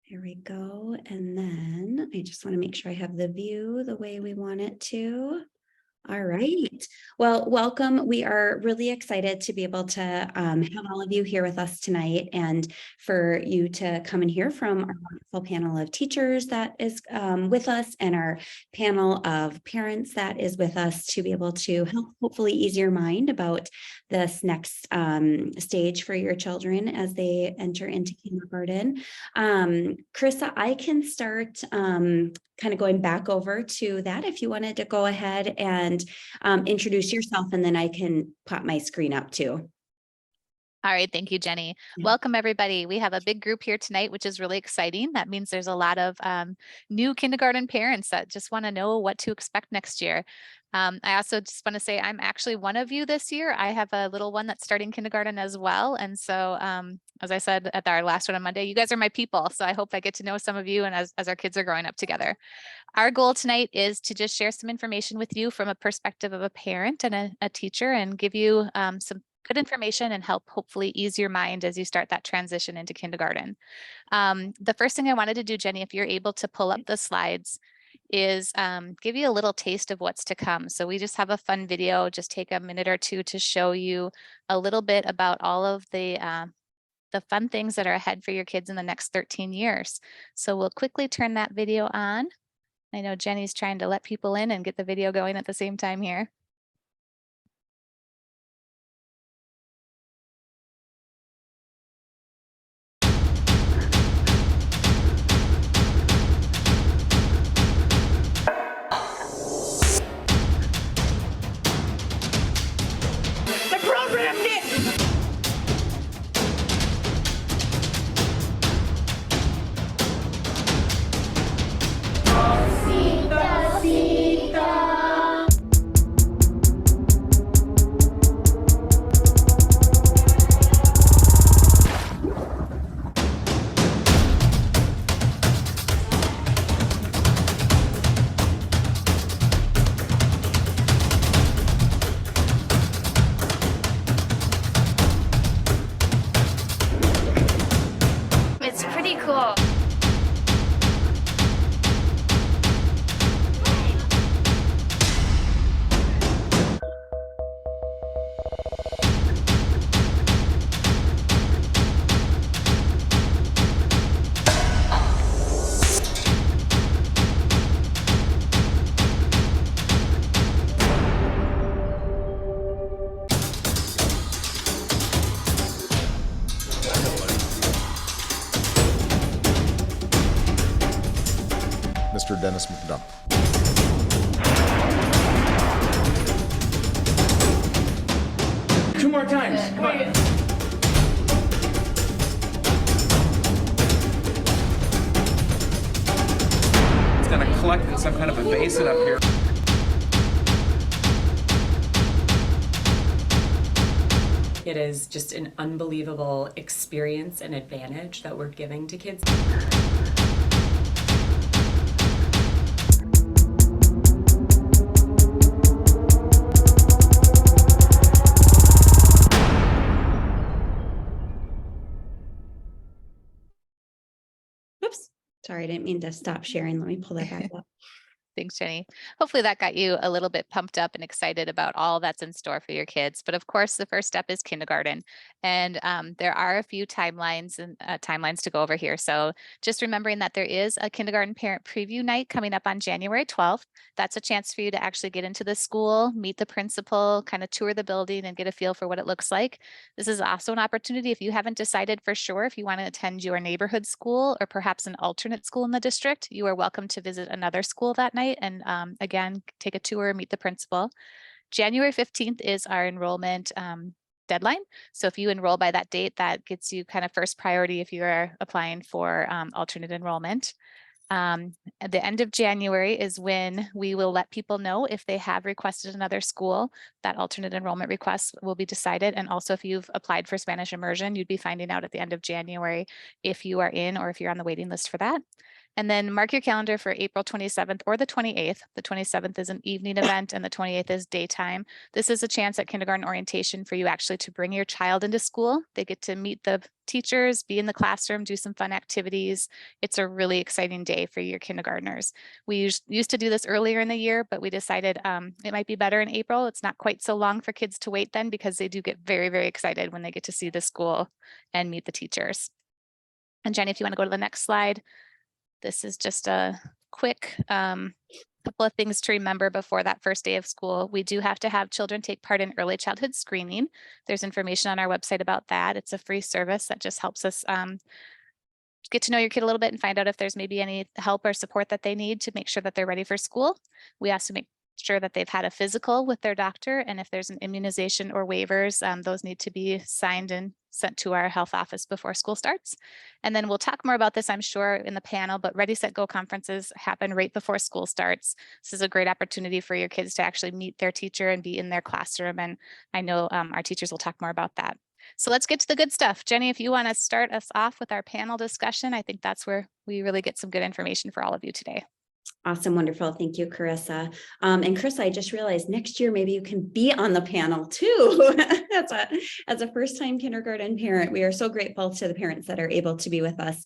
Here we go. And then I just want to make sure I have the view the way we want it to. All right. Well, welcome. We are really excited to be able to have all of you here with us tonight and for you to come and hear from our wonderful panel of teachers that is with us and our panel of parents that is with us to be able to help hopefully ease your mind about this next stage for your children as they enter into kindergarten. Carissa, I can start kind of going back over to that if you wanted to go ahead and introduce yourself, and then I can pop my screen up too. All right, thank you, Jenny. Yeah. Welcome, everybody. We have a big group here tonight, which is really exciting. That means there's a lot of new kindergarten parents that just want to know what to expect next year. I also just want to say I'm actually one of you this year. I have a little one that's starting kindergarten as well. And so, as I said at our last one on Monday, you guys are my people. So I hope I get to know some of you and as our kids are growing up together. Our goal tonight is to just share some information with you from a perspective of a parent and a teacher and give you some good information and help hopefully ease your mind as you start that transition into kindergarten. The first thing I wanted to do, Jenny, if you're able to pull up the slides, is give you a little taste of what's to come. So we just have a fun video, just take a minute or two to show you a little bit about all of the fun things that are ahead for your kids in the next 13 years. So we'll quickly turn that video on. I know Jenny's trying to let people in and get the video going at the same time here. The program did. It's pretty cool. Mr. Dennis McDonough. Two more times. Come on. It's gonna collect in some kind of a basin up here. It is just an unbelievable experience and advantage that we're giving to kids. Oops. Sorry, I didn't mean to stop sharing. Let me pull that back up. Thanks, Jenny. Hopefully that got you a little bit pumped up and excited about all that's in store for your kids. But of course, the first step is kindergarten. And there are a few timelines to go over here. So just remembering that there is a kindergarten parent preview night coming up on January 12th. That's a chance for you to actually get into the school, meet the principal, kind of tour the building and get a feel for what it looks like. This is also an opportunity if you haven't decided for sure if you want to attend your neighborhood school or perhaps an alternate school in the district, you are welcome to visit another school that night and again, take a tour, meet the principal. January 15th is our enrollment deadline. So if you enroll by that date, that gets you kind of first priority if you are applying for alternate enrollment. At the end of January is when we will let people know if they have requested another school. That alternate enrollment request will be decided. And also if you've applied for Spanish immersion, you'd be finding out at the end of January if you are in or if you're on the waiting list for that. And then mark your calendar for April 27th or the 28th. The 27th is an evening event and the 28th is daytime. This is a chance at kindergarten orientation for you actually to bring your child into school. They get to meet the teachers, be in the classroom, do some fun activities. It's a really exciting day for your kindergartners. We used to do this earlier in the year, but we decided it might be better in April. It's not quite so long for kids to wait then because they do get very, very excited when they get to see the school and meet the teachers. And Jenny, if you want to go to the next slide. This is just a quick couple of things to remember before that first day of school. We do have to have children take part in early childhood screening. There's information on our website about that. It's a free service that just helps us get to know your kid a little bit and find out if there's maybe any help or support that they need to make sure that they're ready for school. We also make sure that they've had a physical with their doctor, and if there's an immunization or waivers, those need to be signed and sent to our health office before school starts. And then we'll talk more about this, I'm sure, in the panel, but Ready, Set, Go conferences happen right before school starts. This is a great opportunity for your kids to actually meet their teacher and be in their classroom. And I know our teachers will talk more about that. So let's get to the good stuff. Jenny, if you want to start us off with our panel discussion, I think that's where we really get some good information for all of you today. Awesome. Wonderful. Thank you, Carissa. And Chris, I just realized next year, maybe you can be on the panel too. As a first-time kindergarten parent, we are so grateful to the parents that are able to be with us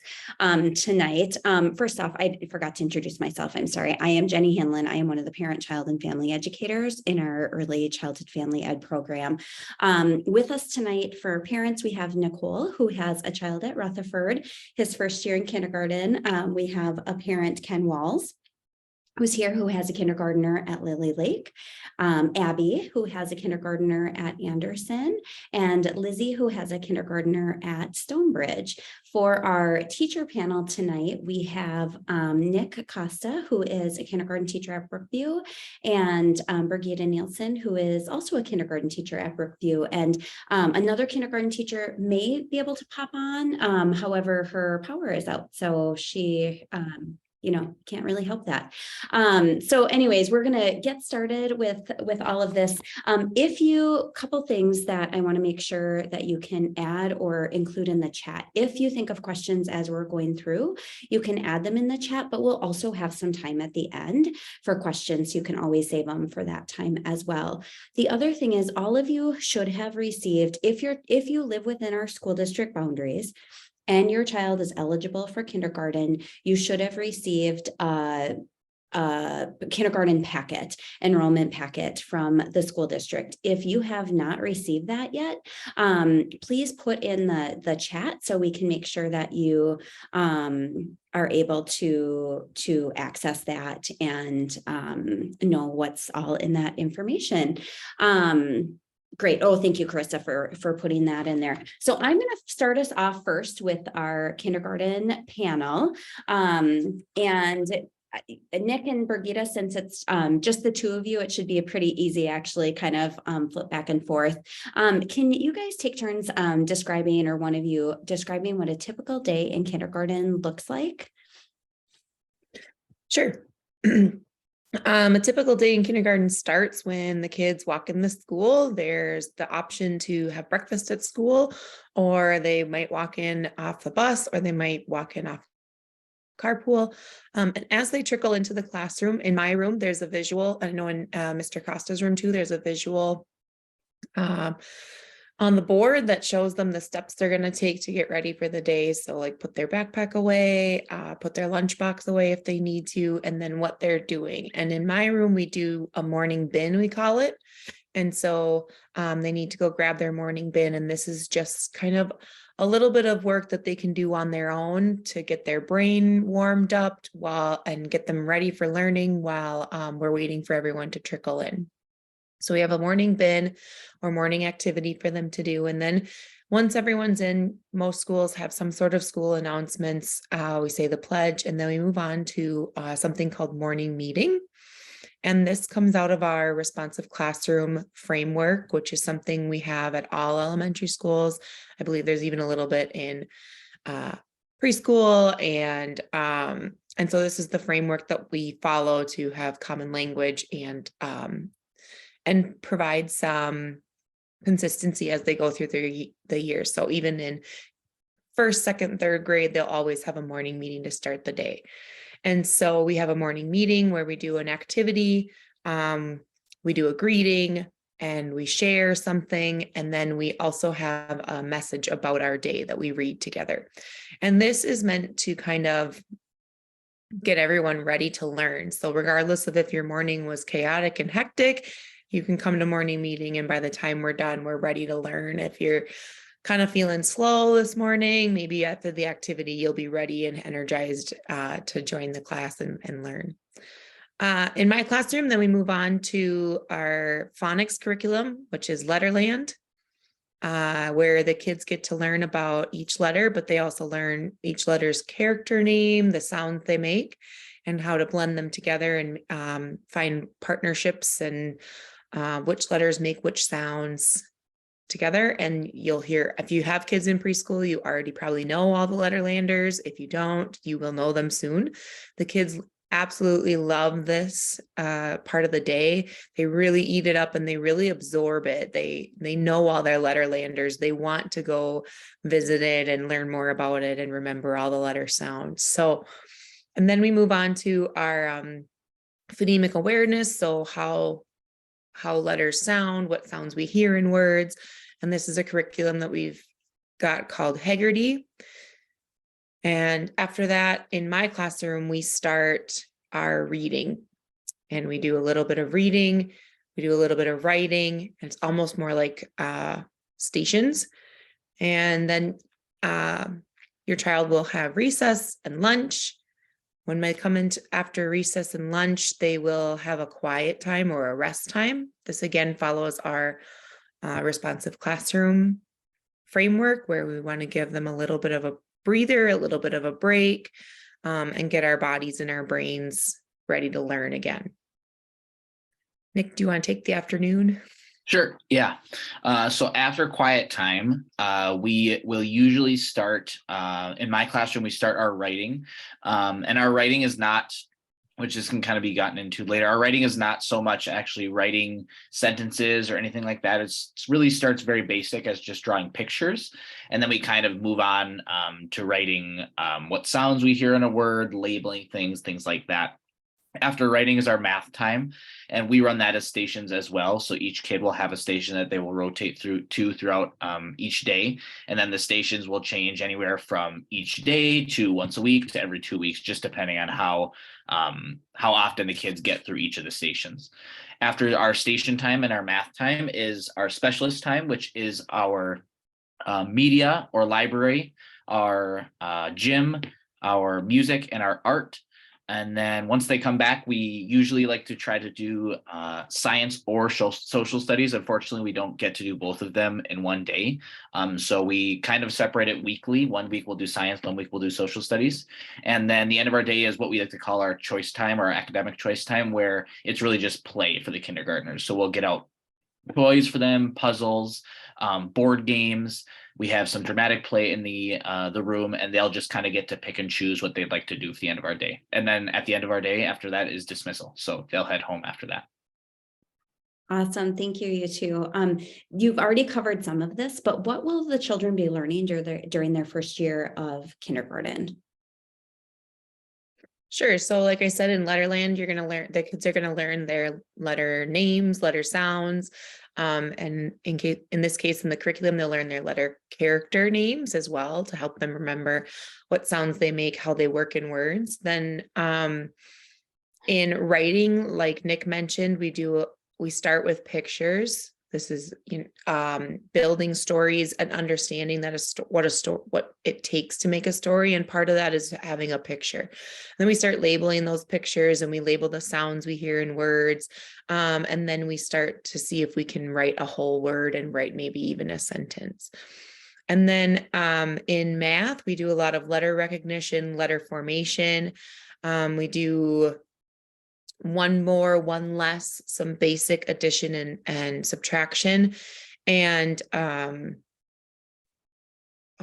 tonight. First off, I forgot to introduce myself. I'm sorry. I am Jenny Hanlon. I am one of the parent, child, and family educators in our early childhood family ed program. With us tonight for parents, we have Nicole, who has a child at Rutherford, his first year in kindergarten. We have a parent, Ken Walls, who's here, who has a kindergartner at Lily Lake, Abby, who has a kindergartner at Anderson, and Lizzie, who has a kindergartner at Stonebridge. For our teacher panel tonight, we have Nick Costa, who is a kindergarten teacher at Brookview, and Birgitta Nielsen, who is also a kindergarten teacher at Brookview. And another kindergarten teacher may be able to pop on, however, her power is out, so she can't really help that. So anyways, we're going to get started with all of this. Couple things that I want to make sure that you can add or include in the chat. If you think of questions as we're going through, you can add them in the chat, but we'll also have some time at the end for questions. You can always save them for that time as well. The other thing is, all of you should have received, if you live within our school district boundaries, and your child is eligible for kindergarten, you should have received a kindergarten enrollment packet from the school district. If you have not received that yet, please put in the chat so we can make sure that you are able to access that and know what's all in that information. Great. Oh, thank you, Carissa, for putting that in there. So I'm going to start us off first with our kindergarten panel. And Nick and Birgitta, since it's just the two of you, it should be a pretty easy, actually, kind of flip back and forth. Can you guys take turns describing, or one of you describing, what a typical day in kindergarten looks like? Sure. A typical day in kindergarten starts when the kids walk in the school. There's the option to have breakfast at school, or they might walk in off the bus, or they might walk in off carpool. And as they trickle into the classroom, in my room, there's a visual. I know in Mr. Costa's room too, there's a visual on the board that shows them the steps they're going to take to get ready for the day. So like put their backpack away, put their lunchbox away if they need to, and then what they're doing. And in my room, we do a morning bin, we call it. And so they need to go grab their morning bin. And this is just kind of a little bit of work that they can do on their own to get their brain warmed up and get them ready for learning while we're waiting for everyone to trickle in. So we have a morning bin or morning activity for them to do. And then once everyone's in, most schools have some sort of school announcements. We say the pledge, and then we move on to something called morning meeting. And this comes out of our responsive classroom framework, which is something we have at all elementary schools. I believe there's even a little bit in preschool. And so this is the framework that we follow to have common language and provide some consistency as they go through the year. So even in first, second, third grade, they'll always have a morning meeting to start the day. And so we have a morning meeting where we do an activity, we do a greeting, and we share something. And then we also have a message about our day that we read together. And this is meant to kind of get everyone ready to learn. So regardless of if your morning was chaotic and hectic, you can come to morning meeting, and by the time we're done, we're ready to learn. If you're kind of feeling slow this morning, maybe after the activity, you'll be ready and energized to join the class and learn. In my classroom, then we move on to our phonics curriculum, which is Letterland, where the kids get to learn about each letter, but they also learn each letter's character name, the sounds they make, and how to blend them together and find partnerships and which letters make which sounds together. And you'll hear, if you have kids in preschool, you already probably know all the Letterlanders. If you don't, you will know them soon. The kids absolutely love this part of the day. They really eat it up and they really absorb it. They know all their Letterlanders. They want to go visit it and learn more about it and remember all the letter sounds. So, and then we move on to our phonemic awareness. So how letters sound, what sounds we hear in words. And this is a curriculum that we've got called Haggerty. And after that, in my classroom, we start our reading, and we do a little bit of reading, we do a little bit of writing, and it's almost more like stations. And then your child will have recess and lunch. When they come in after recess and lunch, they will have a quiet time or a rest time. This again follows our responsive classroom framework, where we want to give them a little bit of a breather, a little bit of a break, and get our bodies and our brains ready to learn again. Nick, do you want to take the afternoon? Sure. Yeah. So after quiet time, we will usually start, in my classroom, we start our writing. And our writing is not, which this can kind of be gotten into later. Our writing is not so much actually writing sentences or anything like that. It really starts very basic as just drawing pictures. And then we kind of move on to writing what sounds we hear in a word, labeling things like that. After writing is our math time, and we run that as stations as well. So each kid will have a station that they will rotate throughout each day. And then the stations will change anywhere from each day to once a week to every 2 weeks, just depending on how often the kids get through each of the stations. After our station time and our math time is our specialist time, which is our media or library, our gym, our music, and our art. And then once they come back, we usually like to try to do science or social studies. Unfortunately, we don't get to do both of them in one day. So we kind of separate it weekly. 1 week we'll do science, 1 week we'll do social studies. And then the end of our day is what we like to call our choice time, or our academic choice time, where it's really just play for the kindergartners. So we'll get out toys for them, puzzles, board games. We have some dramatic play in the room, and they'll just kind of get to pick and choose what they'd like to do for the end of our day. And then at the end of our day, after that is dismissal. So they'll head home after that. Awesome. Thank you, you two. You've already covered some of this, but what will the children be learning during their first year of kindergarten? Sure. So like I said, in Letterland, you're going to learn, the kids are going to learn their letter names, letter sounds. And in this case, in the curriculum, they'll learn their letter character names as well to help them remember what sounds they make, how they work in words. Then in writing, like Nick mentioned, we start with pictures. This is building stories and understanding that what it takes to make a story, and part of that is having a picture. Then we start labeling those pictures, and we label the sounds we hear in words, and then we start to see if we can write a whole word and write maybe even a sentence. And then in math, we do a lot of letter recognition, letter formation. We do one more, one less, some basic addition and subtraction, and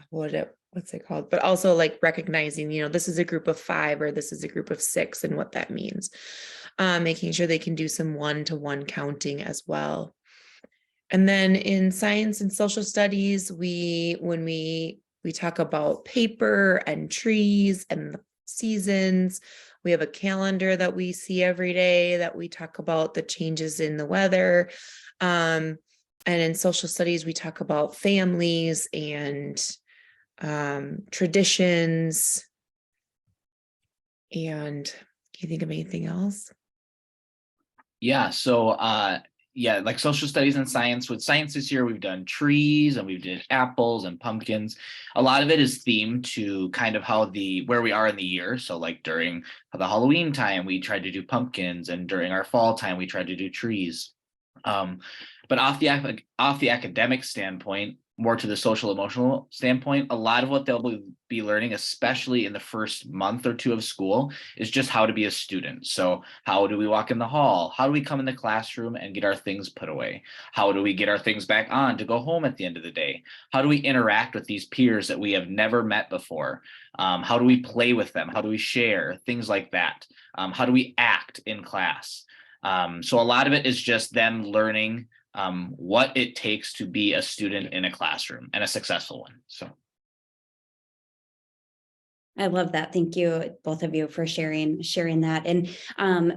what's it called? But also like recognizing, this is a group of 5 or this is a group of 6 and what that means. Making sure they can do some one-to-one counting as well. And then in science and social studies, when we We talk about paper and trees and the seasons. We have a calendar that we see every day that we talk about the changes in the weather. And in social studies, we talk about families and traditions. And can you think of anything else? Yeah, so yeah, like social studies and science. With science this year, we've done trees and we've did apples and pumpkins. A lot of it is themed to kind of where we are in the year. So like during the Halloween time, we tried to do pumpkins, and during our fall time, we tried to do trees. But off the academic standpoint, more to the social emotional standpoint, a lot of what they'll be learning, especially in the first month or two of school, is just how to be a student. So how do we walk in the hall? How do we come in the classroom and get our things put away? How do we get our things back on to go home at the end of the day? How do we interact with these peers that we have never met before? How do we play with them? How do we share? Things like that. How do we act in class? So a lot of it is just them learning what it takes to be a student in a classroom, and a successful one. So I love that. Thank you, both of you, for sharing that. And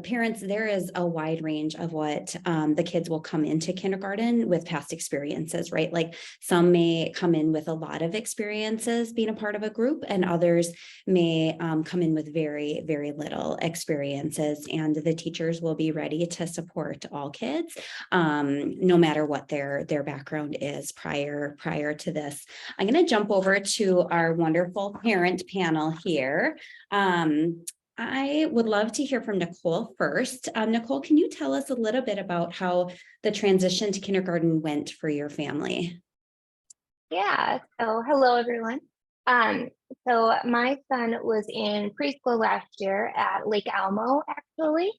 parents, there is a wide range of what the kids will come into kindergarten with past experiences, right? Like some may come in with a lot of experiences being a part of a group, and others may come in with very, very little experiences. And the teachers will be ready to support all kids, no matter what their background is prior to this. I'm going to jump over to our wonderful parent panel here. I would love to hear from Nicole first. Nicole, can you tell us a little bit about how the transition to kindergarten went for your family? Yeah, so hello everyone. So my son was in preschool last year at Lake Alamo, actually,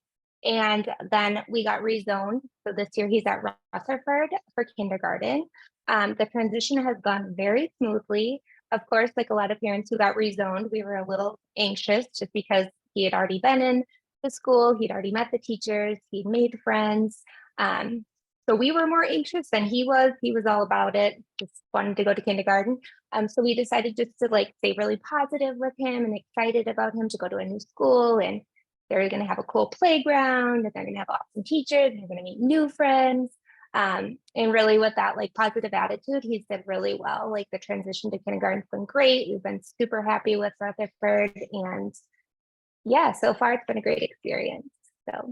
and then we got rezoned. So this year he's at Rutherford for kindergarten. The transition has gone very smoothly. Of course, like a lot of parents who got rezoned, we were a little anxious just because he had already been in the school, he'd already met the teachers, he'd made friends. So we were more anxious than he was. He was all about it, just wanted to go to kindergarten. So we decided just to like stay really positive with him and excited about him to go to a new school, and they're going to have a cool playground, and they're going to have awesome teachers, and they're going to meet new friends. And really with that like positive attitude, he's did really well. Like the transition to kindergarten's been great. We've been super happy with Rutherford, and yeah, so far it's been a great experience. So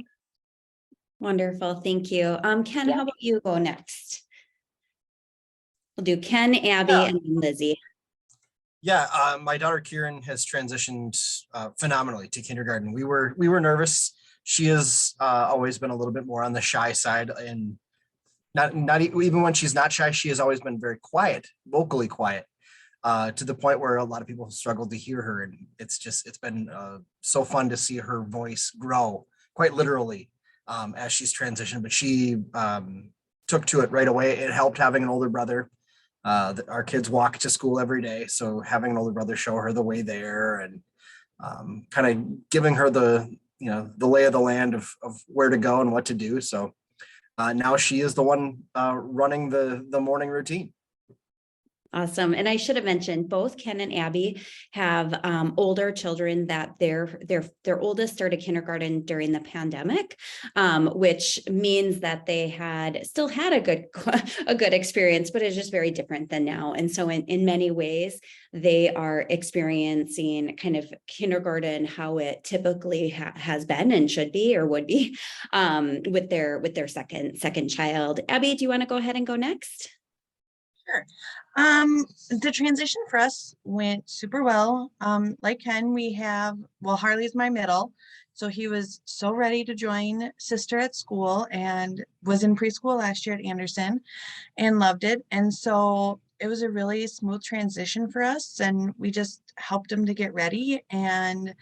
Wonderful, thank you. Ken, Yeah. how about you go next? We'll do Ken, Abby, Yeah. and then Lizzie. Yeah, my daughter Kieran has transitioned phenomenally to kindergarten. We were nervous. She has always been a little bit more on the shy side, and not even when she's not shy, she has always been very quiet, vocally quiet, to the point where a lot of people struggled to hear her. And it's been so fun to see her voice grow, quite literally, as she's transitioned. But she took to it right away. It helped having an older brother. Our kids walk to school every day, so having an older brother show her the way there, and kind of giving her the lay of the land of where to go and what to do. So now she is the one running the morning routine. Awesome. And I should have mentioned both Ken and Abby have older children that their oldest started kindergarten during the pandemic, which means that they still had a good experience, but it's just very different than now. And so in many ways, they are experiencing kind of kindergarten how it typically has been and should be or would be with their second child. Abby, do you want to go ahead and go next? Sure. The transition for us went super well. Like Ken, Harley's my middle. So he was so ready to join sister at school and was in preschool last year at Anderson and loved it. And so it was a really smooth transition for us, and we just helped him to get ready, and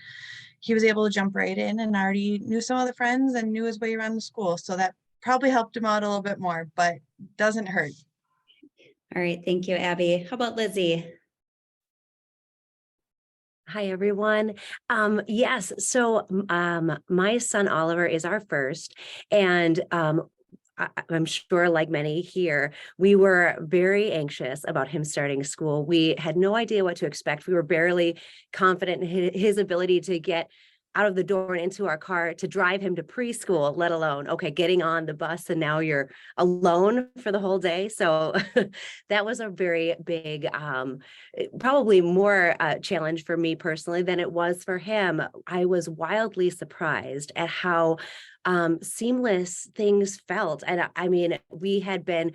he was able to jump right in and already knew some of the friends and knew his way around the school. So that probably helped him out a little bit more, but doesn't hurt. All right. Thank you, Abby. How about Lizzie? Hi, everyone. Yes. So my son Oliver is our first, and I'm sure like many here, we were very anxious about him starting school. We had no idea what to expect. We were barely confident in his ability to get out of the door and into our car to drive him to preschool, let alone, okay, getting on the bus and now you're alone for the whole day. So that was a very big, probably more challenge for me personally than it was for him. I was wildly surprised at how seamless things felt. And I mean, we had been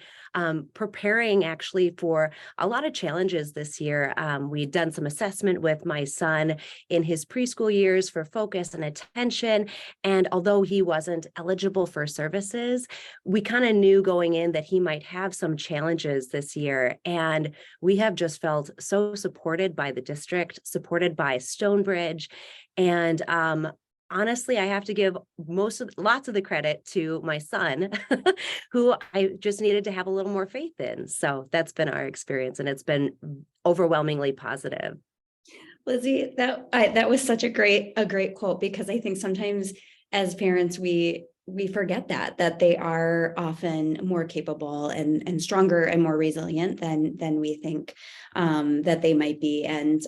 preparing actually for a lot of challenges this year. We'd done some assessment with my son in his preschool years for focus and attention. And although he wasn't eligible for services, we kind of knew going in that he might have some challenges this year. And we have just felt so supported by the district, supported by Stonebridge. And honestly, I have to give lots of the credit to my son, who I just needed to have a little more faith in. So that's been our experience, and it's been overwhelmingly positive. Lizzie, that was such a great quote, because I think sometimes as parents we forget that they are often more capable and stronger and more resilient than we think that they might be. And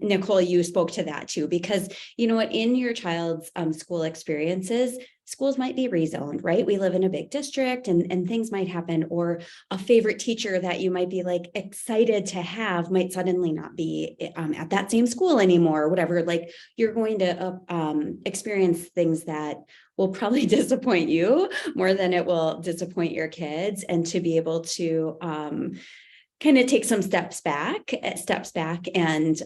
Nicole, you spoke to that too, because you know what, in your child's school experiences, schools might be rezoned, right? We live in a big district and things might happen, or a favorite teacher that you might be like excited to have might suddenly not be at that same school anymore, or whatever. Like, you're going to experience things that will probably disappoint you more than it will disappoint your kids. And to be able to kind of take some steps back and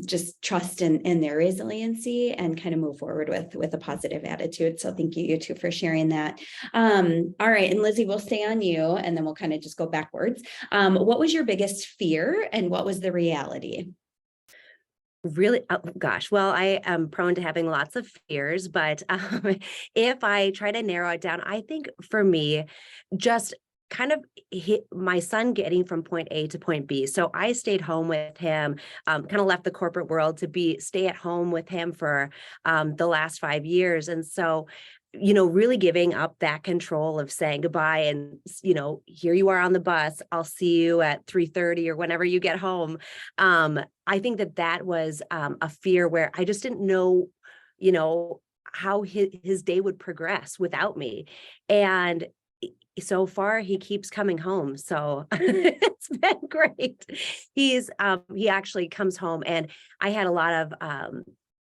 just trust in their resiliency and kind of move forward with a positive attitude. So thank you two for sharing that. All right, and Lizzie, we'll stay on you and then we'll kind of just go backwards. What was your biggest fear and what was the reality? Really, oh gosh, well, I am prone to having lots of fears, but if I try to narrow it down, I think for me, just kind of hit my son getting from point A to point B. So I stayed home with him, kind of left the corporate world to stay at home with him for the last 5 years. And so, you know, really giving up that control of saying goodbye and, you know, here you are on the bus, I'll see you at 3:30 or whenever you get home. I think that was a fear where I just didn't know, you know, how his day would progress without me. And so far he keeps coming home. So it's been great. He actually comes home, and I had a lot of,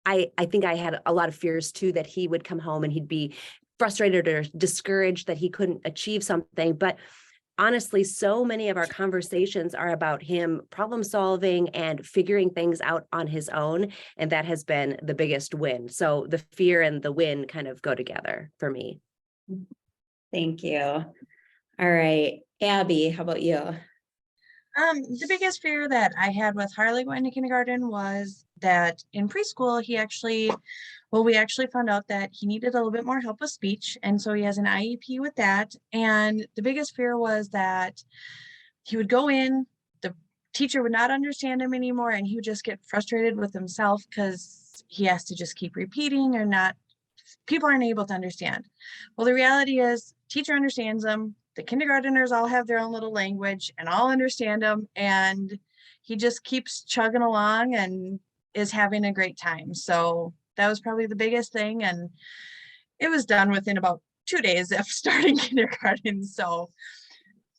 I think I had a lot of fears too, that he would come home and he'd be frustrated or discouraged that he couldn't achieve something. But honestly, so many of our conversations are about him problem solving and figuring things out on his own. And that has been the biggest win. So the fear and the win kind of go together for me. Thank you. All right, Abby, how about you? The biggest fear that I had with Harley going to kindergarten was that in preschool, we actually found out that he needed a little bit more help with speech. And so he has an IEP with that. And the biggest fear was that he would go in, the teacher would not understand him anymore, and he would just get frustrated with himself because he has to just keep repeating or not. People aren't able to understand. Well, the reality is teacher understands them. The kindergarteners all have their own little language and all understand them. And he just keeps chugging along and is having a great time. So that was probably the biggest thing. And it was done within about 2 days of starting kindergarten. So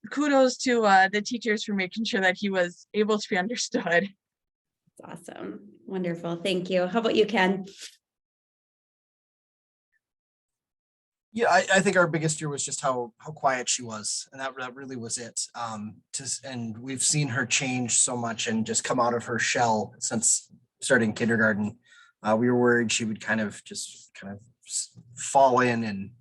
kudos to the teachers for making sure that he was able to be understood. That's awesome. Wonderful. Thank you. How about you, Ken? Yeah, I think our biggest fear was just how quiet she was, and that really was it. And we've seen her change so much and just come out of her shell since starting kindergarten. We were worried she would kind of fall in and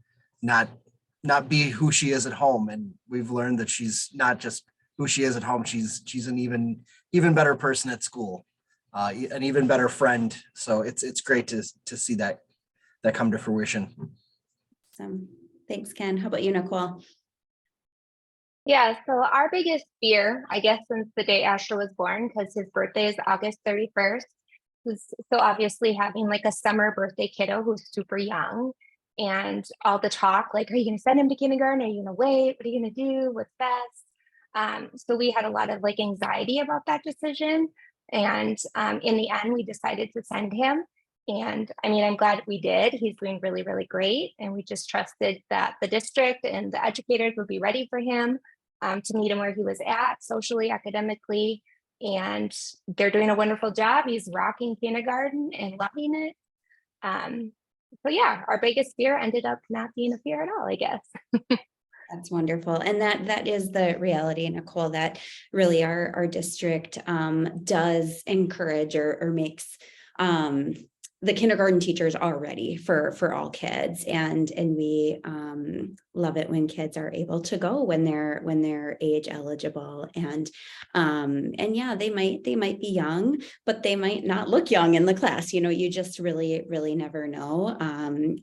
not be who she is at home. And we've learned that she's not just who she is at home. She's an even better person at school, an even better friend. So it's great to see that come to fruition. Thanks, Ken. How about you, Nicole? Yeah, so our biggest fear, I guess, since the day Asher was born, because his birthday is August 31st, was so obviously having like a summer birthday kiddo who's super young. and all the talk, like, are you going to send him to kindergarten? Are you going to wait? What are you going to do? What's best? So we had a lot of like anxiety about that decision. And in the end, we decided to send him. And I mean, I'm glad we did. He's doing really, really great. And we just trusted that the district and the educators would be ready for him to meet him where he was at, socially, academically. And they're doing a wonderful job. He's rocking kindergarten and loving it. So yeah, our biggest fear ended up not being a fear at all, I guess. That's wonderful. And that is the reality, Nicole, that really our district does encourage or makes the kindergarten teachers are ready for all kids, and we love it when kids are able to go when they're age eligible, and yeah, they might be young, but they might not look young in the class. You just really never know.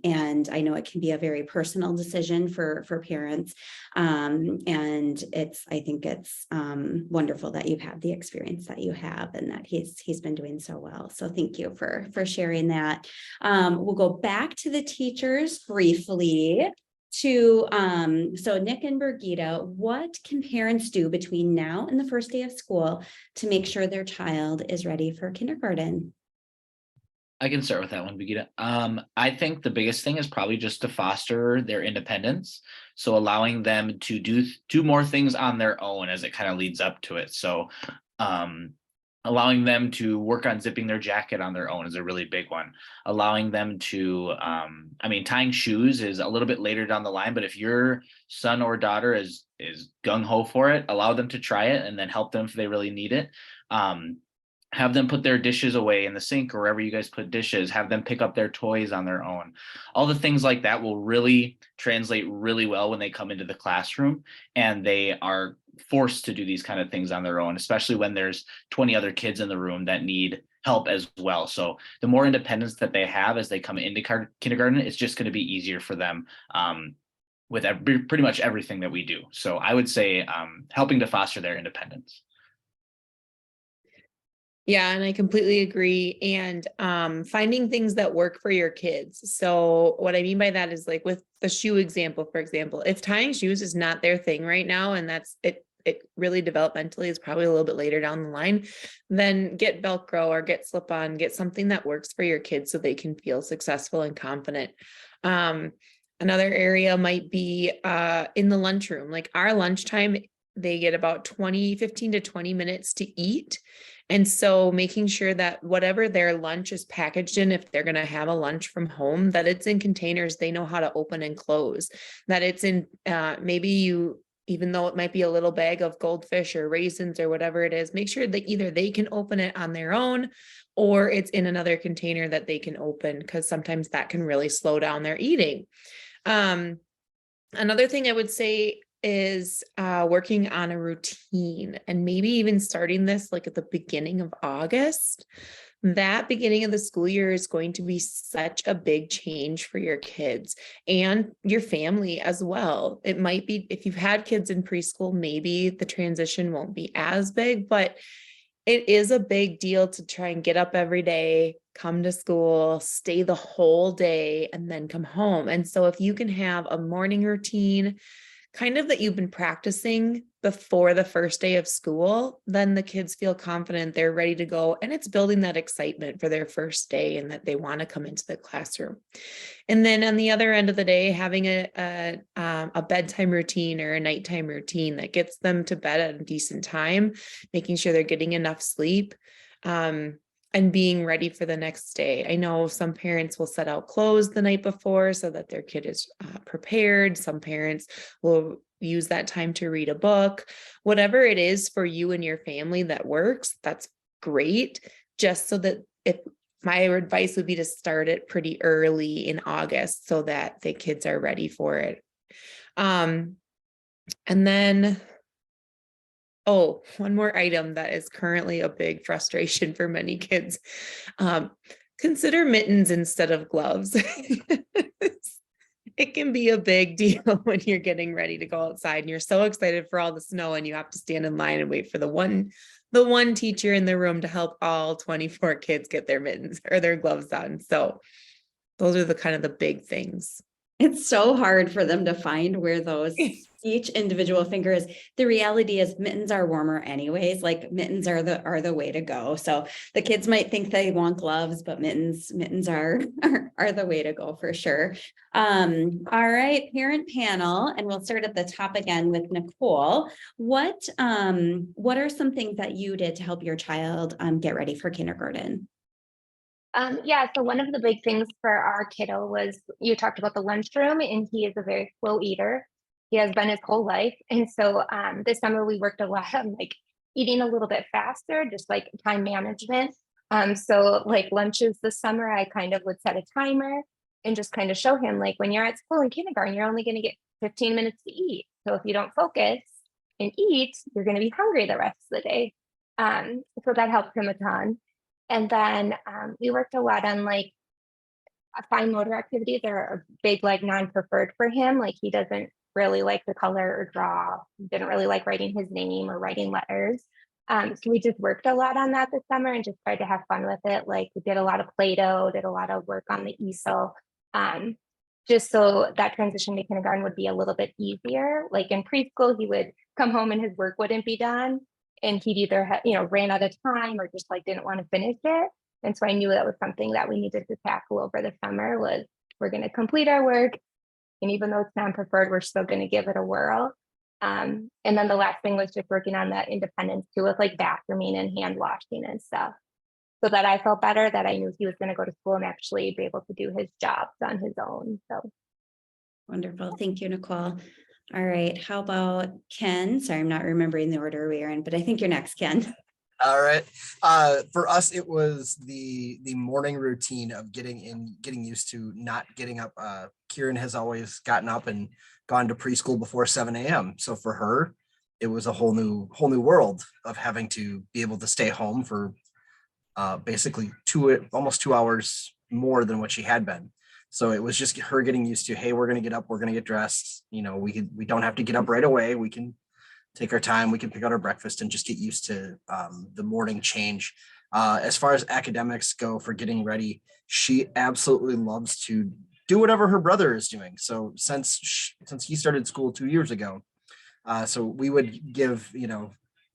And I know it can be a very personal decision for parents, and I think it's wonderful that you've had the experience that you have, and that he's been doing so well. So thank you for sharing that. We'll go back to the teachers briefly to so Nick and Birgitta, what can parents do between now and the first day of school to make sure their child is ready for kindergarten? I can start with that one, Birgitta. I think the biggest thing is probably just to foster their independence. So allowing them to do more things on their own as it kind of leads up to it. So allowing them to work on zipping their jacket on their own is a really big one. Allowing them to, tying shoes is a little bit later down the line, but if your son or daughter is gung-ho for it, allow them to try it and then help them if they really need it. Have them put their dishes away in the sink or wherever you guys put dishes, have them pick up their toys on their own. All the things like that will really translate really well when they come into the classroom and they are forced to do these kind of things on their own, especially when there's 20 other kids in the room that need help as well. So the more independence that they have as they come into kindergarten, it's just going to be easier for them with pretty much everything that we do. So I would say helping to foster their independence. Yeah, and I completely agree. And finding things that work for your kids. So what I mean by that is like with the shoe example, for example, if tying shoes is not their thing right now, and that's it really developmentally is probably a little bit later down the line, then get Velcro or get slip-on, get something that works for your kids so they can feel successful and confident. Another area might be in the lunchroom. Like our lunchtime, they get about 15 to 20 minutes to eat. And so making sure that whatever their lunch is packaged in, if they're going to have a lunch from home, that it's in containers they know how to open and close, that it's in even though it might be a little bag of goldfish or raisins or whatever it is, make sure that either they can open it on their own or it's in another container that they can open, because sometimes that can really slow down their eating. Another thing I would say is working on a routine, and maybe even starting this like at the beginning of August. That beginning of the school year is going to be such a big change for your kids and your family as well. It might be, if you've had kids in preschool, maybe the transition won't be as big, but it is a big deal to try and get up every day, come to school, stay the whole day, and then come home. And so if you can have a morning routine kind of that you've been practicing before the first day of school, then the kids feel confident, they're ready to go, and it's building that excitement for their first day and that they want to come into the classroom. And then on the other end of the day, having a bedtime routine or a nighttime routine that gets them to bed at a decent time, making sure they're getting enough sleep, and being ready for the next day. I know some parents will set out clothes the night before so that their kid is prepared. Some parents will use that time to read a book. Whatever it is for you and your family that works, that's great. Just so that my advice would be to start it pretty early in August so that the kids are ready for it. And then one more item that is currently a big frustration for many kids. Consider mittens instead of gloves. It can be a big deal when you're getting ready to go outside and you're so excited for all the snow and you have to stand in line and wait for the one teacher in the room to help all 24 kids get their mittens or their gloves on. So those are the kind of the big things. It's so hard for them to find where those each individual finger is. The reality is mittens are warmer anyways, like mittens are the way to go. So the kids might think they want gloves, but mittens are the way to go for sure. All right, parent panel, and we'll start at the top again with Nicole. What are some things that you did to help your child get ready for kindergarten? Yeah, so one of the big things for our kiddo was you talked about the lunchroom, and he is a very slow eater. He has been his whole life. And so this summer we worked a lot on like eating a little bit faster, just like time management. So like lunches this summer, I kind of would set a timer and just kind of show him like when you're at school in kindergarten, you're only going to get 15 minutes to eat. So if you don't focus and eat, you're going to be hungry the rest of the day. So that helped him a ton. And then we worked a lot on like fine motor activities are a big like non-preferred for him. Like he doesn't really like to color or draw. He didn't really like writing his name or writing letters. So we just worked a lot on that this summer and just tried to have fun with it. Like we did a lot of Play-Doh, did a lot of work on the easel. Just so that transition to kindergarten would be a little bit easier. Like in preschool, he would come home and his work wouldn't be done. And he'd either ran out of time or just like didn't want to finish it. And so I knew that was something that we needed to tackle over the summer was we're going to complete our work. And even though it's non-preferred, we're still going to give it a whirl. And then the last thing was just working on that independence too, with like bathrooming and hand washing and stuff. So that I felt better that I knew he was going to go to school and actually be able to do his jobs on his own. So Wonderful. Thank you, Nicole. All right. How about Ken? Sorry, I'm not remembering the order we are in, but I think you're next, Ken. All right. For us, it was the morning routine of getting used to not getting up. Kieran has always gotten up and gone to preschool before 7 a.m. So for her, it was a whole new world of having to be able to stay home for basically almost 2 hours more than what she had been. So it was just her getting used to, hey, we're going to get up, we're going to get dressed. We don't have to get up right away. We can take our time, we can pick out our breakfast and just get used to the morning change. As far as academics go for getting ready, she absolutely loves to do whatever her brother is doing. So since he started school 2 years ago, so we would give,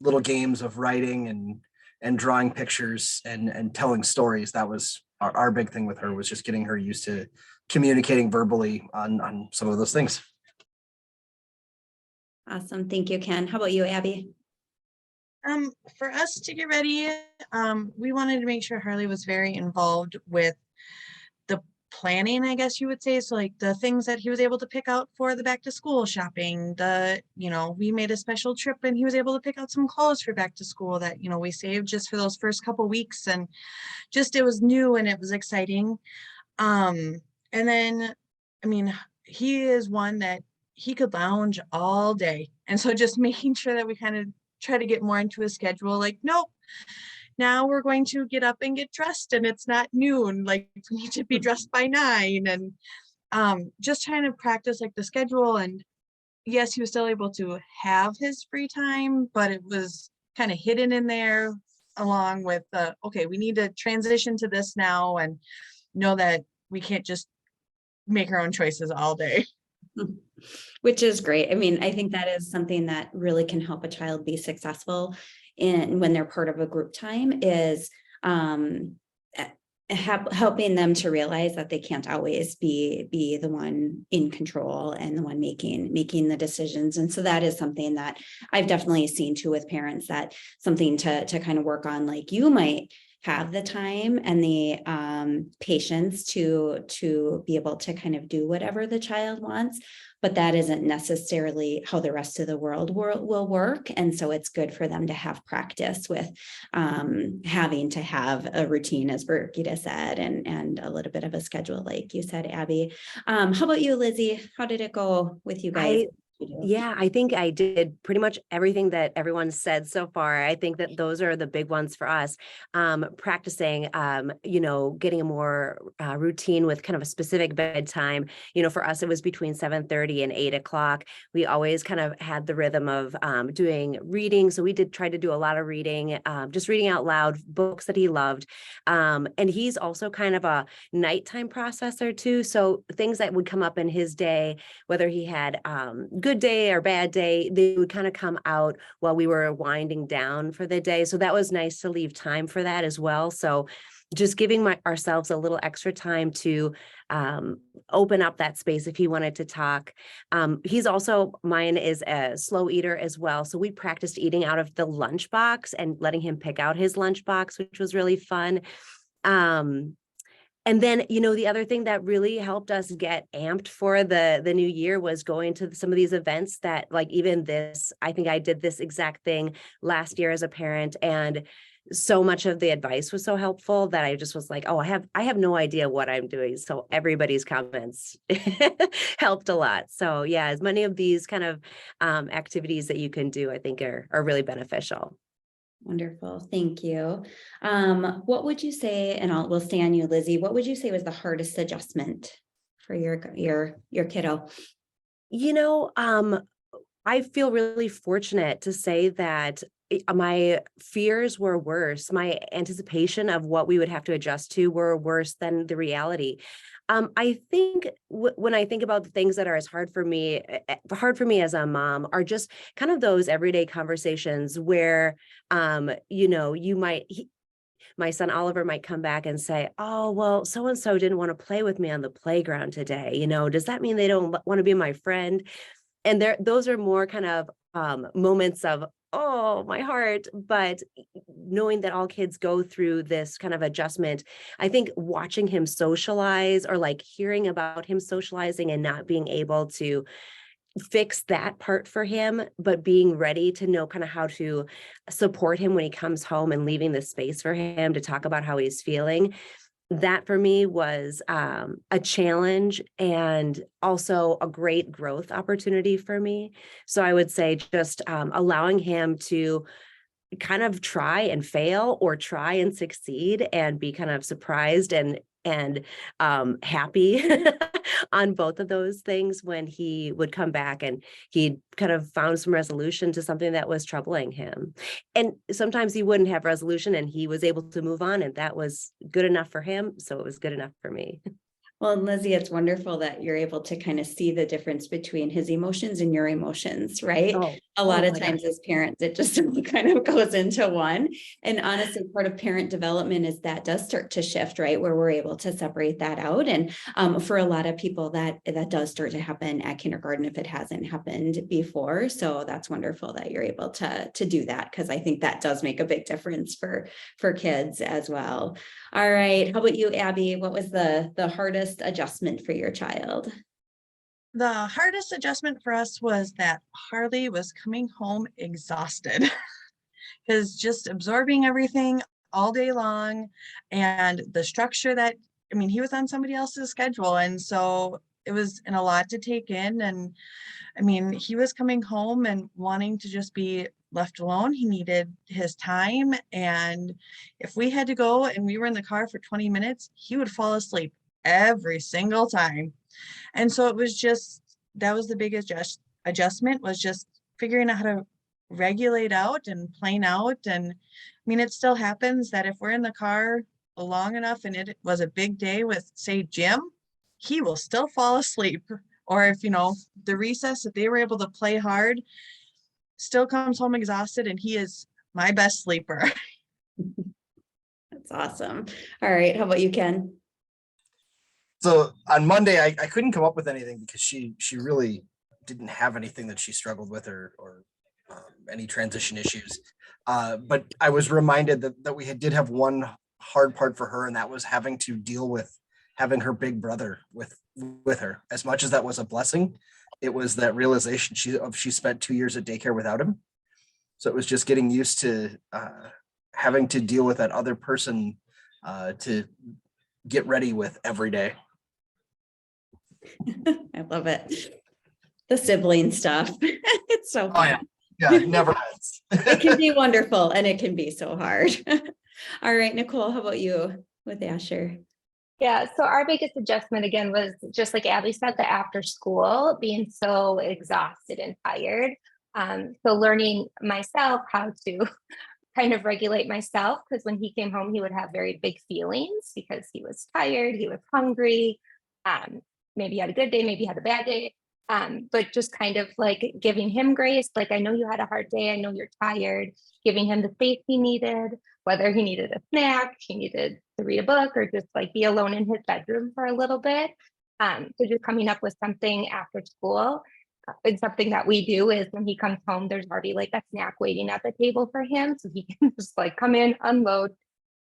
little games of writing and drawing pictures and telling stories. That was our big thing with her, was just getting her used to communicating verbally on some of those things. Awesome. Thank you, Ken. How about you, Abby? For us to get ready, we wanted to make sure Harley was very involved with the planning, I guess you would say. So like the things that he was able to pick out for the back to school shopping, we made a special trip and he was able to pick out some clothes for back to school that, we saved just for those first couple weeks, and just, it was new and it was exciting. And then, he is one that he could lounge all day. And so just making sure that we kind of try to get more into his schedule, like, nope, now we're going to get up and get dressed and it's not noon, like we need to be dressed by 9, and just trying to practice like the schedule. And yes, he was still able to have his free time, but it was kind of hidden in there along with okay, we need to transition to this now and know that we can't just make our own choices all day. Which is great. I think that is something that really can help a child be successful in when they're part of a group time, is helping them to realize that they can't always be the one in control and the one making the decisions. And so that is something that I've definitely seen too with parents, that something to kind of work on. Like, you might have the time and the patience to be able to kind of do whatever the child wants, but that isn't necessarily how the rest of the world will work. And so it's good for them to have practice with having to have a routine, as Birgitta said, and a little bit of a schedule, like you said, Abby. How about you, Lizzie? How did it go with you guys? Yeah, I think I did pretty much everything that everyone said so far. I think that those are the big ones for us. Practicing, getting a more routine with kind of a specific bedtime. For us, it was between 7:30 and 8 o'clock. We always kind of had the rhythm of doing reading. So we did try to do a lot of reading, just reading out loud, books that he loved. And he's also kind of a nighttime processor too. So things that would come up in his day, whether he had good day or bad day, they would kind of come out while we were winding down for the day. So that was nice to leave time for that as well. So just giving ourselves a little extra time to open up that space if he wanted to talk. Mine is a slow eater as well. So we practiced eating out of the lunchbox and letting him pick out his lunchbox, which was really fun. And then, the other thing that really helped us get amped for the new year was going to some of these events that, like, even this, I think I did this exact thing last year as a parent, and so much of the advice was so helpful that I just was like, oh, I have no idea what I'm doing. So everybody's comments helped a lot. So yeah, as many of these kind of activities that you can do, I think are really beneficial. Wonderful. Thank you. What would you say, and we'll stay on you, Lizzie, what would you say was the hardest adjustment for your kiddo? I feel really fortunate to say that my fears were worse. My anticipation of what we would have to adjust to were worse than the reality. I think when I think about the things that are hard for me as a mom, are just kind of those everyday conversations where, my son Oliver might come back and say, oh, well, so-and-so didn't want to play with me on the playground today. Does that mean they don't want to be my friend? And those are more kind of moments of, oh, my heart. But knowing that all kids go through this kind of adjustment, I think watching him socialize, or like hearing about him socializing and not being able to fix that part for him, but being ready to know kind of how to support him when he comes home and leaving the space for him to talk about how he's feeling. That for me was a challenge and also a great growth opportunity for me. So I would say just allowing him to kind of try and fail, or try and succeed, and be kind of surprised and happy on both of those things when he would come back and he kind of found some resolution to something that was troubling him. And sometimes he wouldn't have resolution and he was able to move on, and that was good enough for him. So it was good enough for me. Well, Lizzie, it's wonderful that you're able to kind of see the difference between his emotions and your emotions, right? A lot of times as parents, it just kind of goes into one. And honestly, part of parent development is that does start to shift, right? Where we're able to separate that out. And for a lot of people, that does start to happen at kindergarten if it hasn't happened before. So that's wonderful that you're able to do that, because I think that does make a big difference for kids as well. All right. How about you, Abby? What was the hardest adjustment for your child? The hardest adjustment for us was that Harley was coming home exhausted because just absorbing everything all day long, and the structure that, he was on somebody else's schedule. And so it was a lot to take in. And he was coming home and wanting to just be left alone. He needed his time. And if we had to go and we were in the car for 20 minutes, he would fall asleep every single time. And so it was that was the biggest adjustment, was just figuring out how to regulate out and plan out. And it still happens that if we're in the car long enough and it was a big day with, say, Jim, he will still fall asleep. Or if, the recess, if they were able to play hard, still comes home exhausted, and he is my best sleeper. That's awesome. All right. How about you, Ken? So on Monday, I couldn't come up with anything because she really didn't have anything that she struggled with, or any transition issues. But I was reminded that we did have one hard part for her, and that was having to deal with having her big brother with her. As much as that was a blessing, it was that realization she spent 2 years at daycare without him. So it was just getting used to having to deal with that other person to get ready with every day. I love it. The sibling stuff. It's so Oh, fun. yeah. Yeah, it never ends. It can be wonderful and it can be so hard. All right, Nicole, how about you with Asher? Yeah, so our biggest adjustment again was just like Abby said, the after school being so exhausted and tired. So learning myself how to kind of regulate myself, because when he came home, he would have very big feelings because he was tired, he was hungry, maybe he had a good day, maybe he had a bad day. But just kind of like giving him grace, like, I know you had a hard day, I know you're tired, giving him the space he needed, whether he needed a snack, he needed to read a book, or just like be alone in his bedroom for a little bit. So just coming up with something after school. And something that we do is when he comes home, there's already like a snack waiting at the table for him. So he can just like come in, unload,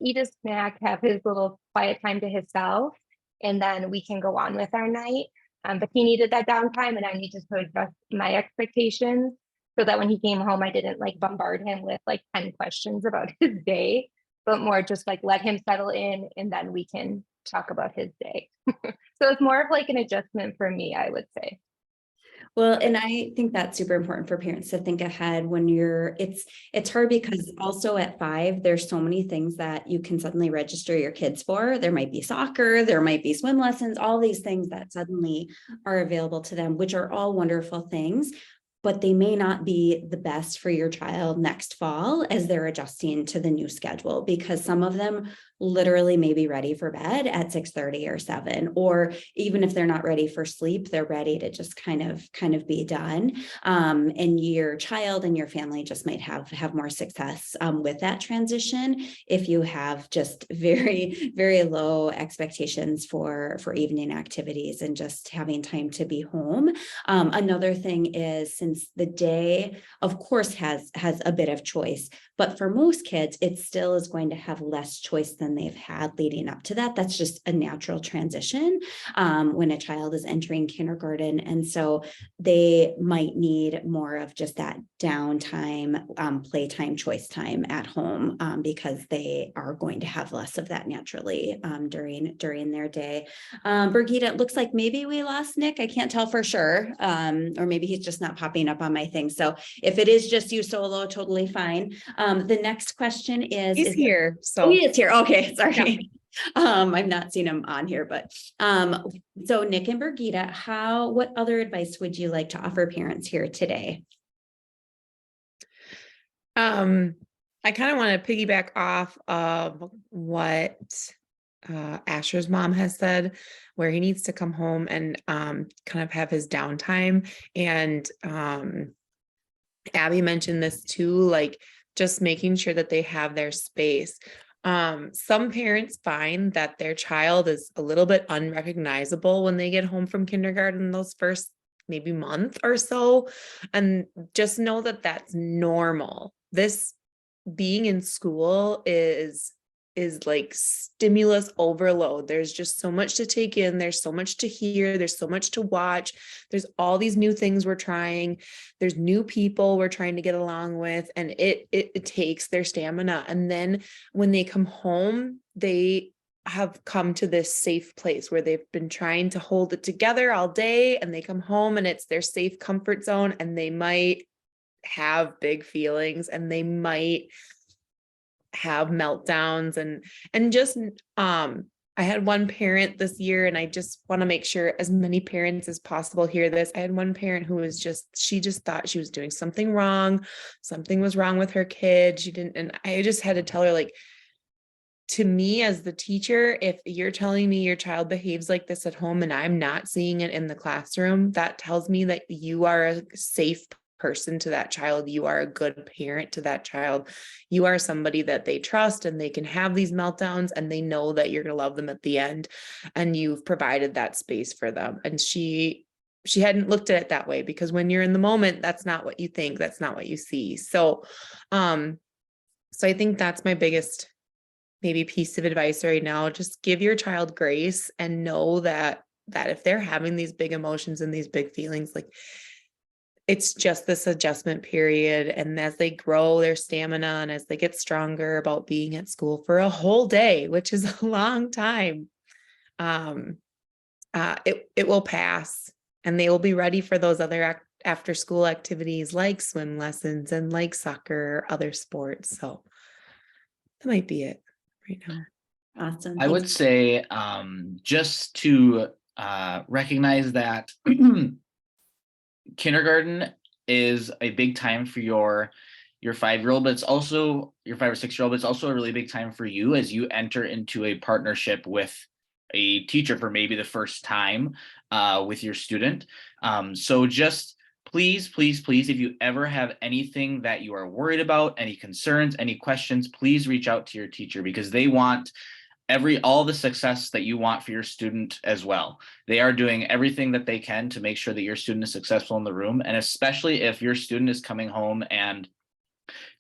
eat a snack, have his little quiet time to himself, and then we can go on with our night. But he needed that downtime, and I needed to adjust my expectations so that when he came home, I didn't like bombard him with like 10 questions about his day, but more just like let him settle in, and then we can talk about his day. So it's more of like an adjustment for me, I would say. Well, and I think that's super important for parents to think ahead when it's hard because also at 5, there's so many things that you can suddenly register your kids for. There might be soccer, there might be swim lessons, all these things that suddenly are available to them, which are all wonderful things, but they may not be the best for your child next fall as they're adjusting to the new schedule, because some of them literally may be ready for bed at 6:30 or 7, or even if they're not ready for sleep, they're ready to just kind of be done. And your child and your family just might have more success with that transition if you have just very, very low expectations for evening activities and just having time to be home. Another thing is, since the day, of course, has a bit of choice, but for most kids, it still is going to have less choice than they've had leading up to that. That's just a natural transition when a child is entering kindergarten. And so they might need more of just that downtime, playtime, choice time at home, because they are going to have less of that naturally during their day. Birgitta, it looks like maybe we lost Nick. I can't tell for sure. Or maybe he's just not popping up on my thing. So if it is just you solo, totally fine. The next question is here. Oh, he is here. Okay, sorry. Yeah. I'm not seeing him on here, but so Nick and Birgitta, what other advice would you like to offer parents here today? I kind of want to piggyback off of what Asher's mom has said, where he needs to come home and kind of have his downtime. And Abby mentioned this too, like just making sure that they have their space. Some parents find that their child is a little bit unrecognizable when they get home from kindergarten those first maybe month or so, and just know that that's normal. This being in school is like stimulus overload. There's just so much to take in. There's so much to hear. There's so much to watch. There's all these new things we're trying. There's new people we're trying to get along with, and it takes their stamina. And then when they come home, they have come to this safe place where they've been trying to hold it together all day, and they come home and it's their safe comfort zone, and they might have big feelings, and they might have meltdowns and just I had one parent this year, and I just want to make sure as many parents as possible hear this. I had one parent who was she just thought she was doing something wrong. Something was wrong with her kid. She didn't, and I just had to tell her, like, to me as the teacher, if you're telling me your child behaves like this at home and I'm not seeing it in the classroom, that tells me that you are a safe person to that child. You are a good parent to that child. You are somebody that they trust, and they can have these meltdowns, and they know that you're going to love them at the end, and you've provided that space for them. And she hadn't looked at it that way, because when you're in the moment, that's not what you think, that's not what you see. So I think that's my biggest maybe piece of advice right now. Just give your child grace, and know that if they're having these big emotions and these big feelings, like, it's just this adjustment period. And as they grow their stamina, and as they get stronger about being at school for a whole day, which is a long time, it will pass. and they will be ready for those other after school activities like swim lessons and like soccer, or other sports. So that might be it right now. Awesome. I would say just to recognize that kindergarten is a big time for your 5-year-old, but it's also your 5 or 6-year-old, but it's also a really big time for you as you enter into a partnership with a teacher for maybe the first time with your student. So just please, if you ever have anything that you are worried about, any concerns, any questions, please reach out to your teacher, because they want all the success that you want for your student as well. They are doing everything that they can to make sure that your student is successful in the room. And especially if your student is coming home and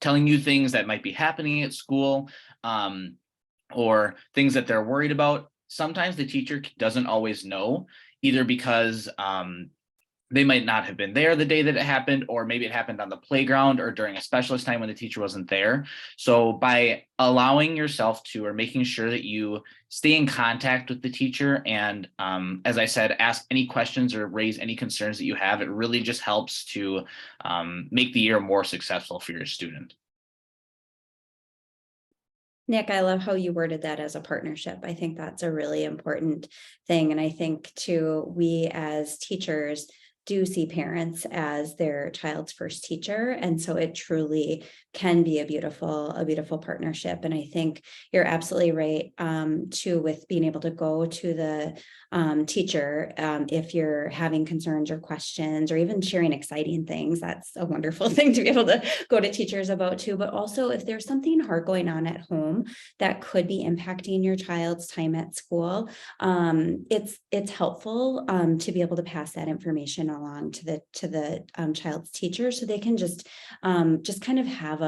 telling you things that might be happening at school, or things that they're worried about, sometimes the teacher doesn't always know, either because they might not have been there the day that it happened, or maybe it happened on the playground or during a specialist time when the teacher wasn't there. So by allowing yourself to, or making sure that you stay in contact with the teacher and, as I said, ask any questions or raise any concerns that you have, it really just helps to make the year more successful for your student. Nick, I love how you worded that as a partnership. I think that's a really important thing. And I think too, we as teachers do see parents as their child's first teacher. And so it truly can be a beautiful partnership. And I think you're absolutely right, too, with being able to go to the teacher if you're having concerns or questions, or even sharing exciting things. That's a wonderful thing to be able to go to teachers about too. But also if there's something hard going on at home that could be impacting your child's time at school, it's helpful to be able to pass that information along to the child's teacher, so they can just kind of have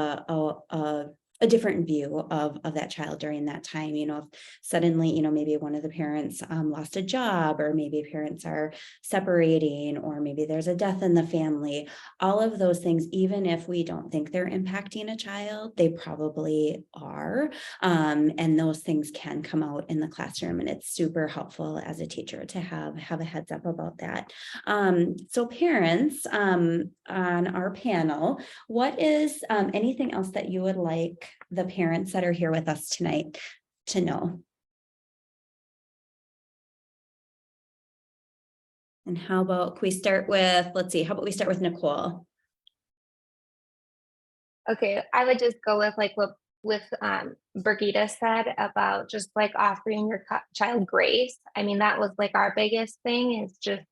a different view of that child during that time. You know, if suddenly, you know, maybe one of the parents lost a job, or maybe parents are separating, or maybe there's a death in the family, all of those things, even if we don't think they're impacting a child, they probably are. And those things can come out in the classroom, and it's super helpful as a teacher to have a heads up about that. So parents on our panel, what is anything else that you would like the parents that are here with us tonight to know? And how about, can we start with, let's see, how about we start with Nicole? Okay, I would just go with like what Birgitta said about just like offering your child grace. I mean, that was like our biggest thing, is just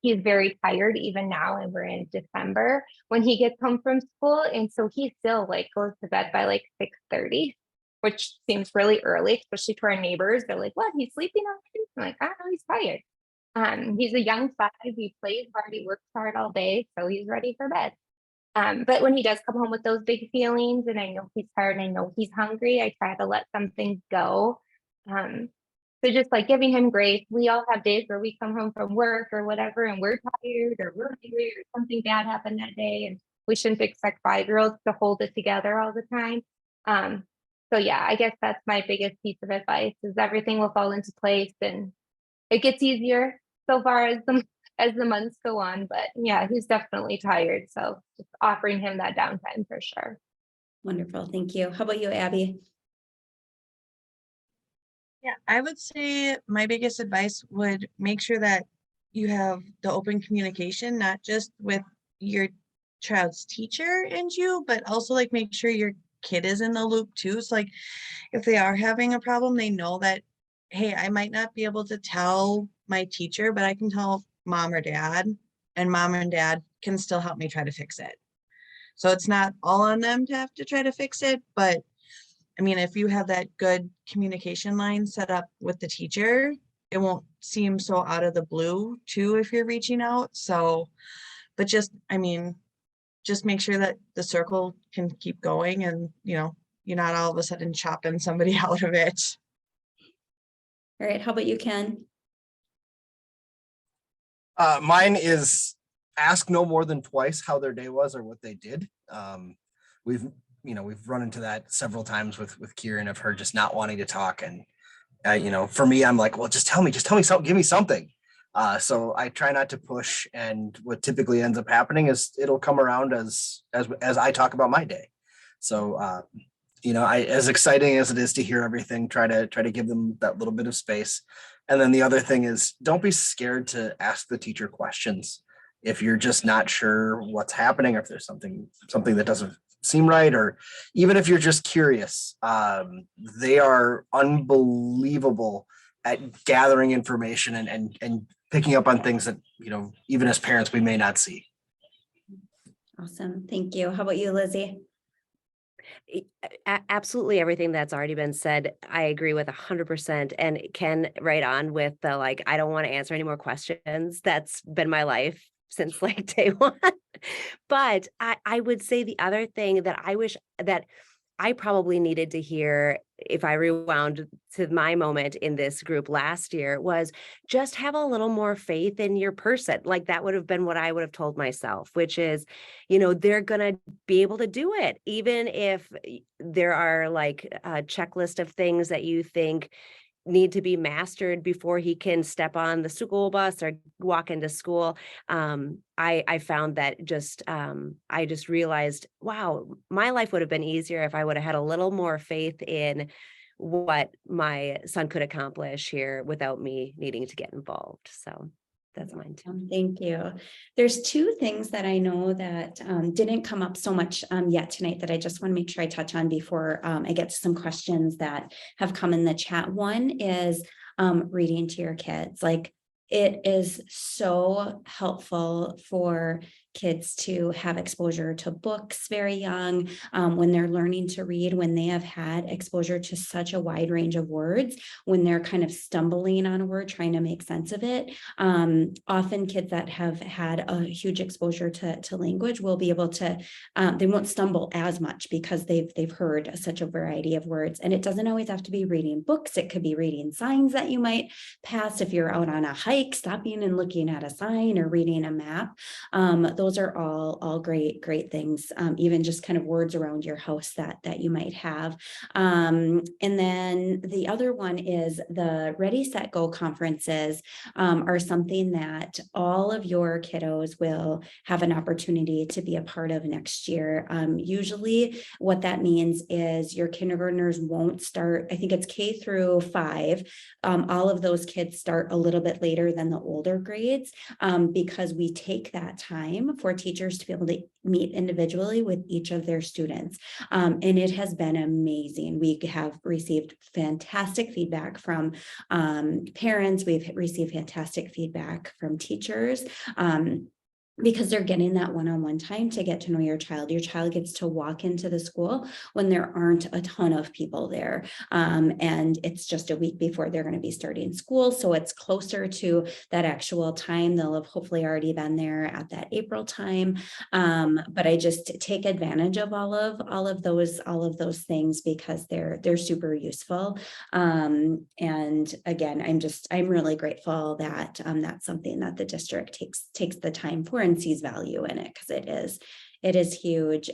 he's very tired even now, and we're in December when he gets home from school, and so he still like goes to bed by like 6:30, which seems really early, especially to our neighbors. They're like, "What? He's sleeping already?" I'm like, "I don't know, he's tired." He's a young 5. He plays hard. He works hard all day, so he's ready for bed. But when he does come home with those big feelings, and I know he's tired, and I know he's hungry, I try to let some things go. So just like giving him grace. We all have days where we come home from work or whatever, and we're tired, or we're hungry, or something bad happened that day, and we shouldn't expect 5-year-olds to hold it together all the time. So yeah, I guess that's my biggest piece of advice, is everything will fall into place, and it gets easier so far as the months go on. But yeah, he's definitely tired, so just offering him that downtime for sure. Wonderful, thank you. How about you, Abby? Yeah, I would say my biggest advice would make sure that you have the open communication, not just with your child's teacher and you, but also like make sure your kid is in the loop too. So like if they are having a problem, they know that, hey, I might not be able to tell my teacher, but I can tell mom or dad, and mom and dad can still help me try to fix it. So it's not all on them to have to try to fix it, but I mean, if you have that good communication line set up with the teacher, it won't seem so out of the blue too if you're reaching out. So, but just, I mean, just make sure that the circle can keep going, and, you know, you're not all of a sudden chopping somebody out of it. All right, how about you, Ken? Mine is ask no more than twice how their day was or what they did. We've run into that several times with Kieran, of her just not wanting to talk. And, for me, I'm like, well, just tell me something, give me something. So I try not to push, and what typically ends up happening is it'll come around as I talk about my day. So as exciting as it is to hear everything, try to give them that little bit of space. And then the other thing is, don't be scared to ask the teacher questions if you're just not sure what's happening, or if there's something that doesn't seem right, or even if you're just curious. They are unbelievable at gathering information and picking up on things that, even as parents, we may not see. Awesome. Thank you. How about you, Lizzie? Absolutely everything that's already been said, I agree with 100%. And Ken, right on with the I don't want to answer any more questions. That's been my life since day one. But I would say the other thing that I wish that I probably needed to hear, if I rewound to my moment in this group last year, was just have a little more faith in your person. That would have been what I would have told myself, which is, they're going to be able to do it, even if there are a checklist of things that you think need to be mastered before he can step on the school bus or walk into school. I found that I just realized, wow, my life would have been easier if I would have had a little more faith in what my son could accomplish here without me needing to get involved. So that's mine too. Thank you. There's two things that I know that didn't come up so much yet tonight that I just want to make sure I touch on before I get to some questions that have come in the chat. One is reading to your kids. It is so helpful for kids to have exposure to books very young, when they're learning to read, when they have had exposure to such a wide range of words, when they're kind of stumbling on a word, trying to make sense of it. Often kids that have had a huge exposure to language will be able to, they won't stumble as much because they've heard such a variety of words. And it doesn't always have to be reading books. It could be reading signs that you might pass if you're out on a hike, stopping and looking at a sign, or reading a map. Those are all great things, even just kind of words around your house that you might have. And then the other one is the Ready, Set, Go conferences are something that all of your kiddos will have an opportunity to be a part of next year. Usually what that means is your kindergartners won't start, I think it's K through 5. All of those kids start a little bit later than the older grades, because we take that time for teachers to be able to meet individually with each of their students. And it has been amazing. We have received fantastic feedback from parents. We've received fantastic feedback from teachers. Because they're getting that one-on-one time to get to know your child. Your child gets to walk into the school when there aren't a ton of people there. And it's just a week before they're going to be starting school. So it's closer to that actual time. They'll have hopefully already been there at that April time. But I just take advantage of all of those things because they're super useful. And again, I'm really grateful that that's something that the district takes the time for and sees value in it, because it is huge.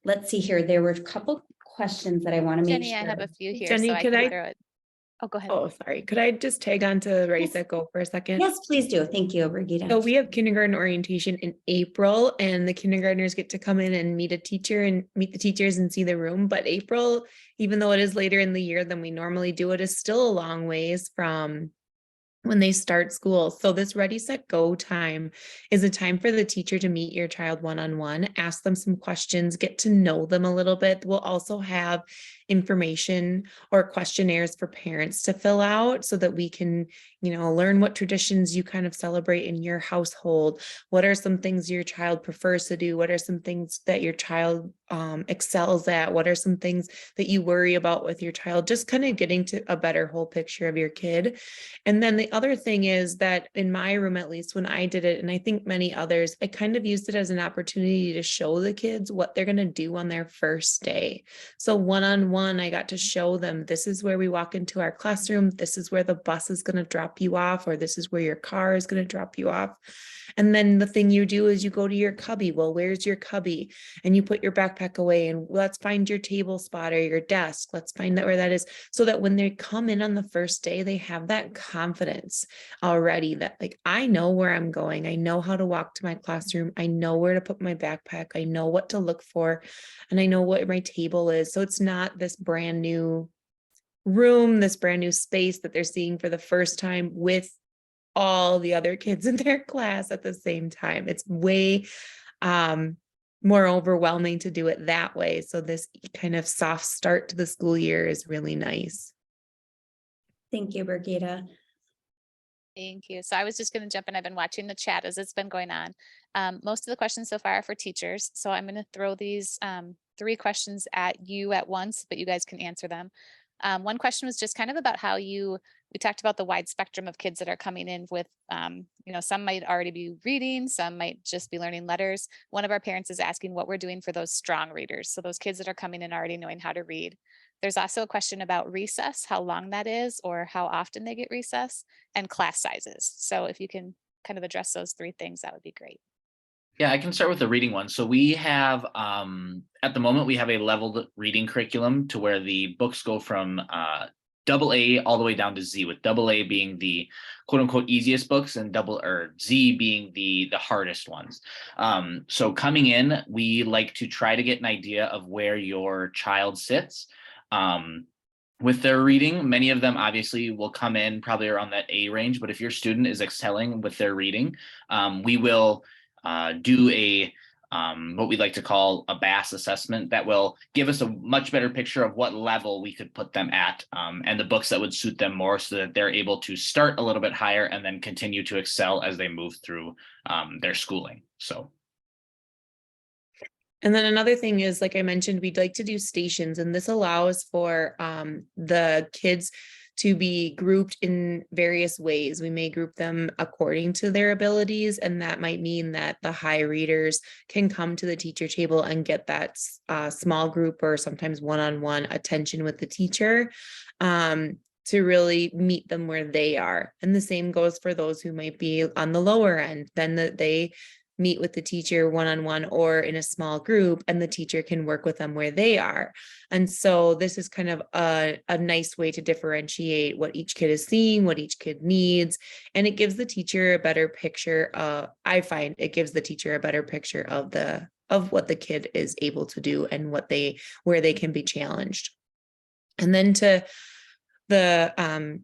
Let's see here. There were a couple questions that I want to make Jenny, sure. I have a few here. Jenny, so I could can I- throw it. Oh, go ahead. Oh, sorry. Could I just tag on to Ready, Yes. Set, Go for a second? Yes, please do. Thank you, Brigida. So we have kindergarten orientation in April, and the kindergartners get to come in and meet a teacher and meet the teachers and see the room. But April, even though it is later in the year than we normally do, it is still a long ways from when they start school. So this Ready, Set, Go time is a time for the teacher to meet your child one-on-one, ask them some questions, get to know them a little bit. We'll also have information or questionnaires for parents to fill out so that we can, learn what traditions you kind of celebrate in your household. What are some things your child prefers to do? What are some things that your child excels at? What are some things that you worry about with your child? Just kind of getting to a better whole picture of your kid. And then the other thing is that in my room, at least when I did it, and I think many others, I kind of used it as an opportunity to show the kids what they're going to do on their first day. So one-on-one, I got to show them, this is where we walk into our classroom. This is where the bus is going to drop you off, or this is where your car is going to drop you off. And then the thing you do is you go to your cubby. Well, where's your cubby? And you put your backpack backpack away, and let's find your table spot or your desk. Let's find out where that is, so that when they come in on the first day, they have that confidence already that like, I know where I'm going. I know how to walk to my classroom. I know where to put my backpack. I know what to look for, and I know what my table is. So it's not this brand new room, this brand new space that they're seeing for the first time with all the other kids in their class at the same time. It's way more overwhelming to do it that way. So this kind of soft start to the school year is really nice. Thank you, Brigida. Thank you. So I was just going to jump in. I've been watching the chat as it's been going on. Most of the questions so far are for teachers. So I'm going to throw these 3 questions at you at once, but you guys can answer them. One question was just kind of about how we talked about the wide spectrum of kids that are coming in with, some might already be reading, some might just be learning letters. One of our parents is asking what we're doing for those strong readers. So those kids that are coming in already knowing how to read. There's also a question about recess, how long that is, or how often they get recess, and class sizes. So if you can kind of address those 3 things, that would be great. Yeah, I can start with the reading one. So we have, at the moment, we have a leveled reading curriculum to where the books go from AA all the way down to Z, with AA being the quote unquote easiest books and Z being the hardest ones. So coming in, we like to try to get an idea of where your child sits. With their reading, many of them obviously will come in probably around that A range, but if your student is excelling with their reading, we will do a what we like to call a BAS assessment that will give us a much better picture of what level we could put them at, and the books that would suit them more, so that they're able to start a little bit higher and then continue to excel as they move through their schooling. So. And then another thing is, like I mentioned, we'd like to do stations, and this allows for the kids to be grouped in various ways. We may group them according to their abilities, and that might mean that the high readers can come to the teacher table and get that small group or sometimes one-on-one attention with the teacher to really meet them where they are. And the same goes for those who might be on the lower end, then they meet with the teacher one-on-one or in a small group, and the teacher can work with them where they are. And so this is kind of a nice way to differentiate what each kid is seeing, what each kid needs. And it gives the teacher a better picture. I find it gives the teacher a better picture of what the kid is able to do and where they can be challenged. And then to the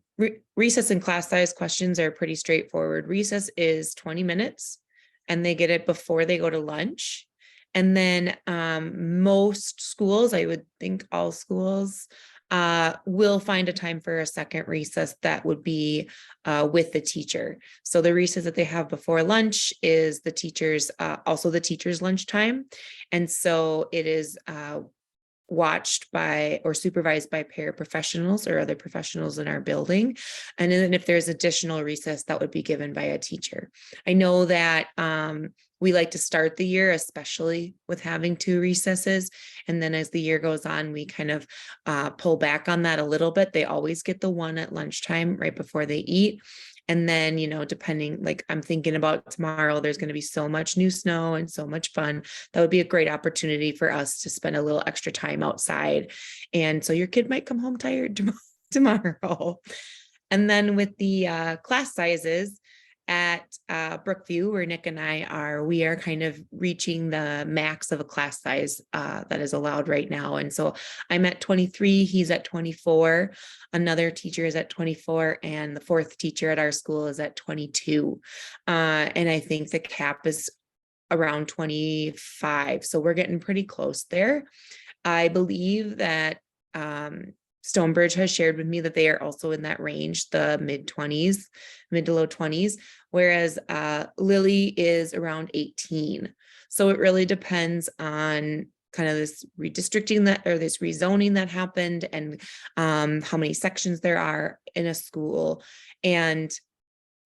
recess and class size questions are pretty straightforward. Recess is 20 minutes. And they get it before they go to lunch. And then most schools, I would think all schools, will find a time for a second recess that would be with the teacher. So the recess that they have before lunch is the teacher's, also the teacher's lunchtime. And so it is watched by or supervised by paraprofessionals or other professionals in our building. And then if there's additional recess, that would be given by a teacher. I know that we like to start the year, especially with having 2 recesses. And then as the year goes on, we kind of pull back on that a little bit. They always get the one at lunchtime right before they eat. And then, depending, like I'm thinking about tomorrow, there's going to be so much new snow and so much fun. That would be a great opportunity for us to spend a little extra time outside. And so your kid might come home tired tomorrow. And then with the class sizes at Brookview, where Nick and I are, we are kind of reaching the max of a class size that is allowed right now. And so I'm at 23, he's at 24, another teacher is at 24, and the 4th teacher at our school is at 22. And I think the cap is around 25. So we're getting pretty close there. I believe that Stonebridge has shared with me that they are also in that range, the mid to low 20s, whereas Lily is around 18. So it really depends on kind of this redistricting this rezoning that happened, and how many sections there are in a school. And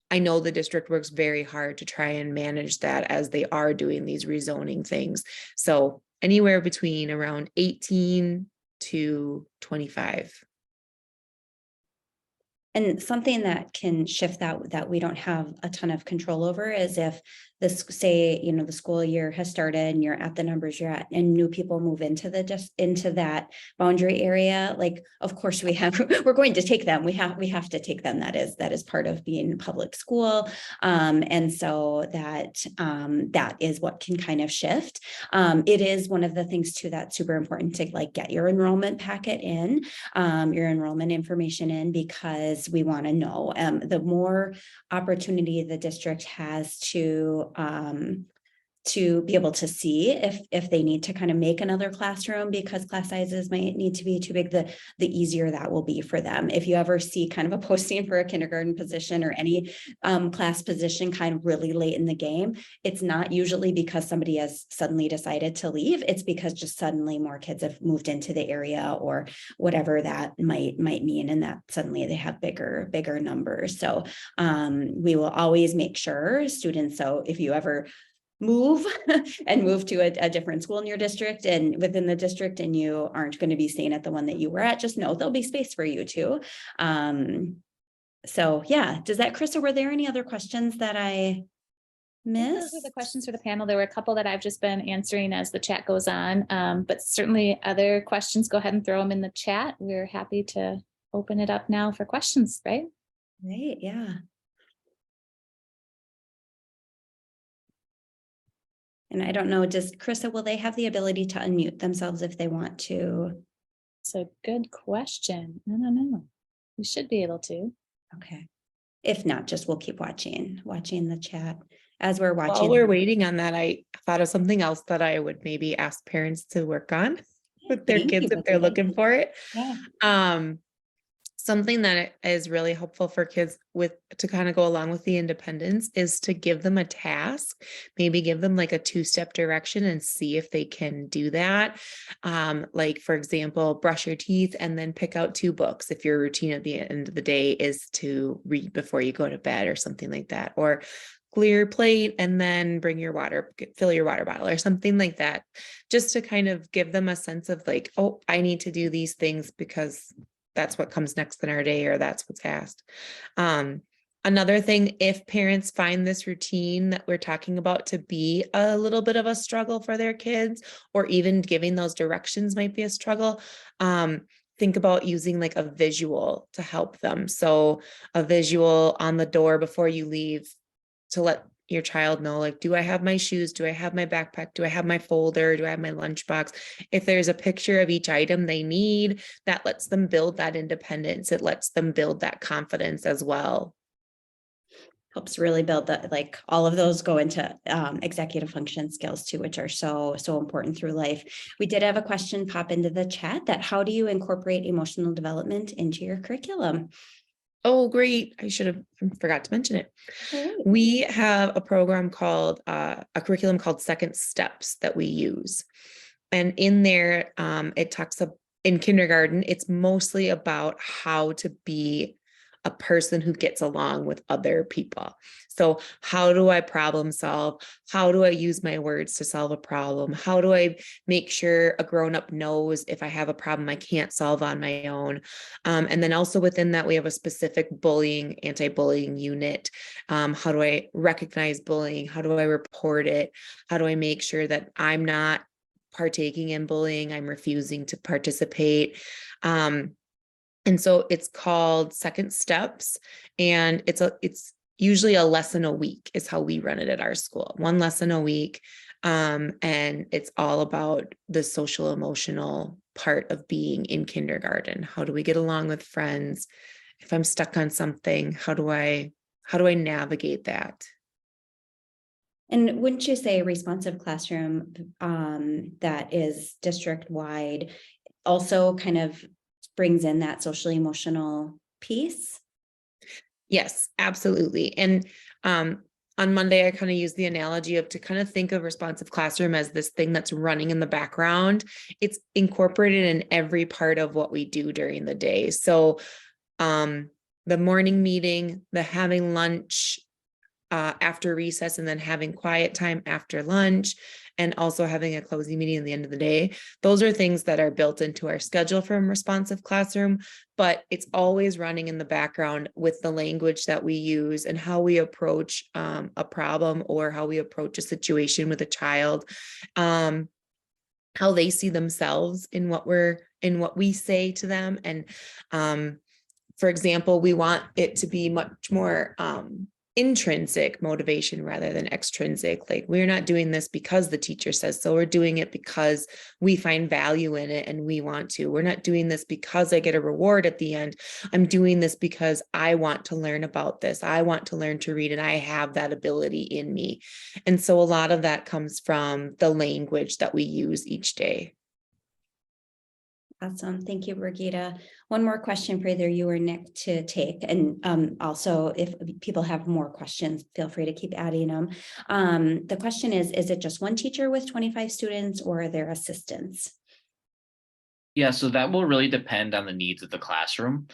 I know the district works very hard to try and manage that as they are doing these rezoning things. So anywhere between around 18 to 25. And something that can shift that we don't have a ton of control over is if this, say, you know, the school year has started and you're at the numbers you're at, and new people move into into that boundary area, like, of course we're going to take them. We have to take them. That is part of being public school. And so that is what can kind of shift. It is one of the things too that's super important to like get your enrollment packet in, your enrollment information in, because we want to know the more opportunity the district has to be able to see if they need to kind of make another classroom because class sizes might need to be too big, the easier that will be for them. If you ever see kind of a posting for a kindergarten position or any class position kind of really late in the game, it's not usually because somebody has suddenly decided to leave. It's because just suddenly more kids have moved into the area or whatever that might mean, and that suddenly they have bigger numbers. So we will always make sure students, so if you ever move and move to a different school in your district and within the district, and you aren't going to be staying at the one that you were at, just know there'll be space for you too. So yeah, does that, Krista, were there any other questions that I missed? Those are the questions for the panel. There were a couple that I've just been answering as the chat goes on, but certainly other questions, go ahead and throw them in the chat. We're happy to open it up now for questions, right? Right, yeah. And I don't know, does Krista, will they have the ability to unmute themselves if they want to? It's a good question. I don't know. We should be able to. Okay. If not, just we'll keep watching the chat as we're watching. While we're waiting on that, I thought of something else that I would maybe ask parents to work on with their kids if they're looking for it. Yeah. Something that is really helpful for kids to kind of go along with the independence is to give them a task, maybe give them like a 2-step direction and see if they can do that. Like for example, brush your teeth and then pick out 2 books. If your routine at the end of the day is to read before you go to bed or something like that, or clear your plate and then bring your water, fill your water bottle or something like that, just to kind of give them a sense of like, oh, I need to do these things because that's what comes next in our day, or that's what's asked. Another thing, if parents find this routine that we're talking about to be a little bit of a struggle for their kids, or even giving those directions might be a struggle, think about using like a visual to help them. So a visual on the door before you leave to let your child know, like, do I have my shoes? Do I have my backpack? Do I have my folder? Do I have my lunchbox? If there's a picture of each item they need, that lets them build that independence. It lets them build that confidence as well. Helps really build that, like all of those go into executive function skills too, which are so important through life. We did have a question pop into the chat that how do you incorporate emotional development into your curriculum? Oh, great. I should have forgot to mention it. We have a program called a curriculum called Second Steps that we use. And in there, it talks about in kindergarten, it's mostly about how to be a person who gets along with other people. So how do I problem solve? How do I use my words to solve a problem? How do I make sure a grown-up knows if I have a problem I can't solve on my own? And then also within that, we have a specific bullying, anti-bullying unit. How do I recognize bullying? How do I report it? How do I make sure that I'm not partaking in bullying? I'm refusing to participate. And so it's called Second Steps, and it's usually a lesson a week is how we run it at our school. 1 lesson a week. And it's all about the social emotional part of being in kindergarten. How do we get along with friends? If I'm stuck on something, how do I navigate that? And wouldn't you say responsive classroom that is district wide also kind of brings in that social emotional piece? Yes, absolutely. And on Monday, I kind of use the analogy of to kind of think of responsive classroom as this thing that's running in the background. It's incorporated in every part of what we do during the day. So the morning meeting, the having lunch, after recess, and then having quiet time after lunch, and also having a closing meeting at the end of the day. Those are things that are built into our schedule from Responsive Classroom, but it's always running in the background with the language that we use and how we approach a problem or how we approach a situation with a child, how they see themselves in what we say to them. And for example, we want it to be much more intrinsic motivation rather than extrinsic. Like, we're not doing this because the teacher says so. We're doing it because we find value in it and we want to. We're not doing this because I get a reward at the end. I'm doing this because I want to learn about this. I want to learn to read, and I have that ability in me. And so a lot of that comes from the language that we use each day. Awesome. Thank you, Brigitte. One more question for either you or Nick to take. And also, if people have more questions, feel free to keep adding them. The question is it just one teacher with 25 students, or are there assistants? Yeah, so that will really depend on the needs of the classroom.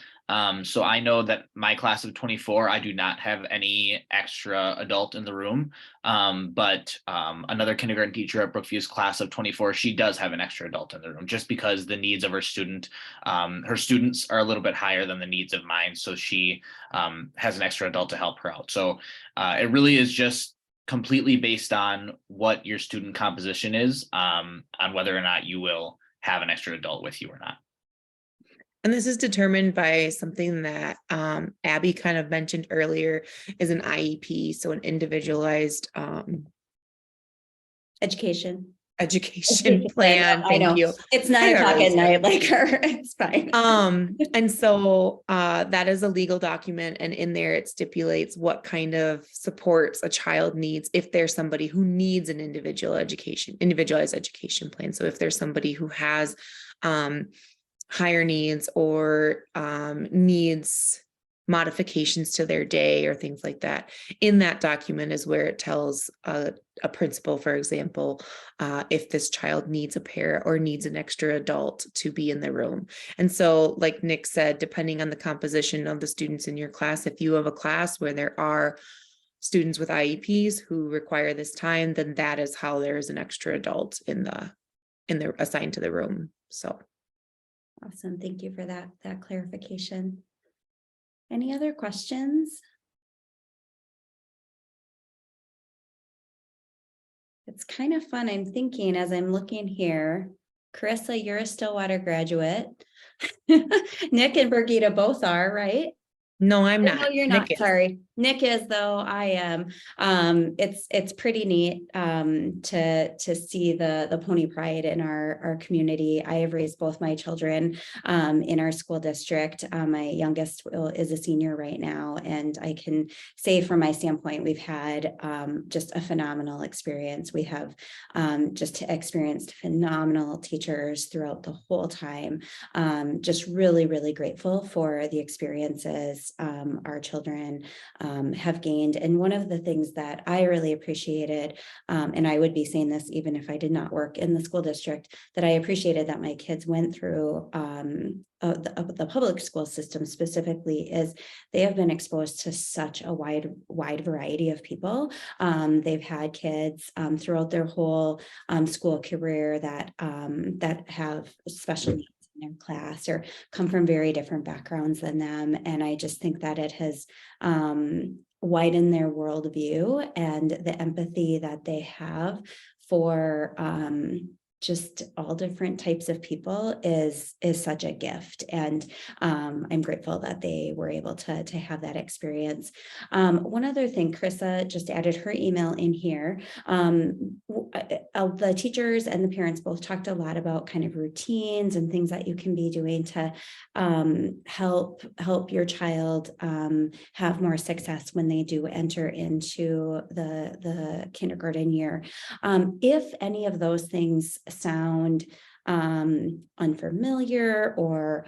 So I know that my class of 24, I do not have any extra adult in the room. But another kindergarten teacher at Brookview's class of 24, she does have an extra adult in the room, just because the needs of her students are a little bit higher than the needs of mine. So she has an extra adult to help her out. So it really is just completely based on what your student composition is, on whether or not you will have an extra adult with you or not. And this is determined by something that Abby kind of mentioned earlier, is an IEP, so an individualized Education plan. I know. Thank you. It's 9 o'clock at night, like her. It's fine. And so that is a legal document, and in there it stipulates what kind of supports a child needs if there's somebody who needs an individualized education plan. So if there's somebody who has higher needs or needs modifications to their day or things like that, in that document is where it tells a principal, for example, if this child needs a pair or needs an extra adult to be in the room. And so, like Nick said, depending on the composition of the students in your class, if you have a class where there are students with IEPs who require this time, then that is how there is an extra adult in the assigned to the room. So Awesome. Thank you for that clarification. Any other questions? It's kind of fun. I'm thinking as I'm looking here, Carissa, you're a Stillwater graduate. Nick and Brigitte both are, right? no, I'm not. No, you're Nick not. is. Sorry. Nick is, though. I am. It's pretty neat to see the pony pride in our community. I have raised both my children in our school district. My youngest is a senior right now, and I can say from my standpoint, we've had just a phenomenal experience. We have just experienced phenomenal teachers throughout the whole time. Just really, really grateful for the experiences our children have gained. And one of the things that I really appreciated, and I would be saying this even if I did not work in the school district, that I appreciated that my kids went through the public school system specifically, is they have been exposed to such a wide variety of people. They've had kids throughout their whole school career that have special needs in their class or come from very different backgrounds than them. And I just think that it has widened their worldview, and the empathy that they have for just all different types of people is such a gift. And I'm grateful that they were able to have that experience. One other thing, Carissa just added her email in here. The teachers and the parents both talked a lot about kind of routines and things that you can be doing to help your child have more success when they do enter into the kindergarten year. If any of those things sound unfamiliar or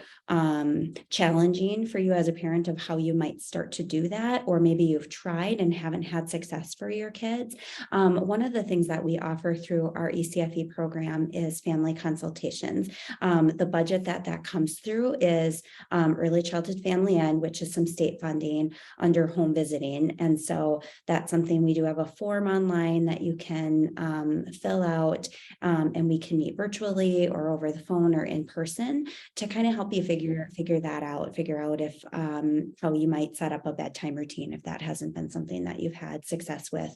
challenging for you as a parent of how you might start to do that, or maybe you've tried and haven't had success for your kids, one of the things that we offer through our ECFE program is family consultations. The budget that comes through is early childhood family end, which is some state funding under home visiting. And so that's something we do have a form online that you can fill out, and we can meet virtually or over the phone or in person to kind of help you figure that out, figure out if how you might set up a bedtime routine if that hasn't been something that you've had success with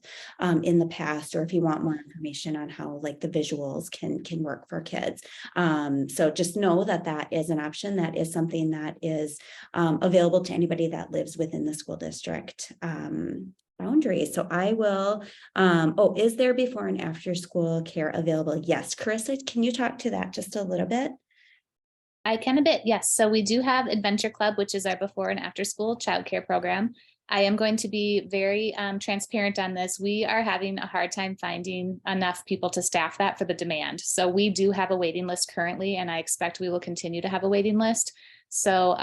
in the past, or if you want more information on how like the visuals can work for kids. So just know that that is an option. That is something that is available to anybody that lives within the school district boundaries. So I will, oh, is there before and after school care available? Yes. Carissa, can you talk to that just a little bit? I can a bit, yes. So we do have Adventure Club, which is our before and after school childcare program. I am going to be very transparent on this. We are having a hard time finding enough people to staff that for the demand. So we do have a waiting list currently, and I expect we will continue to have a waiting list. So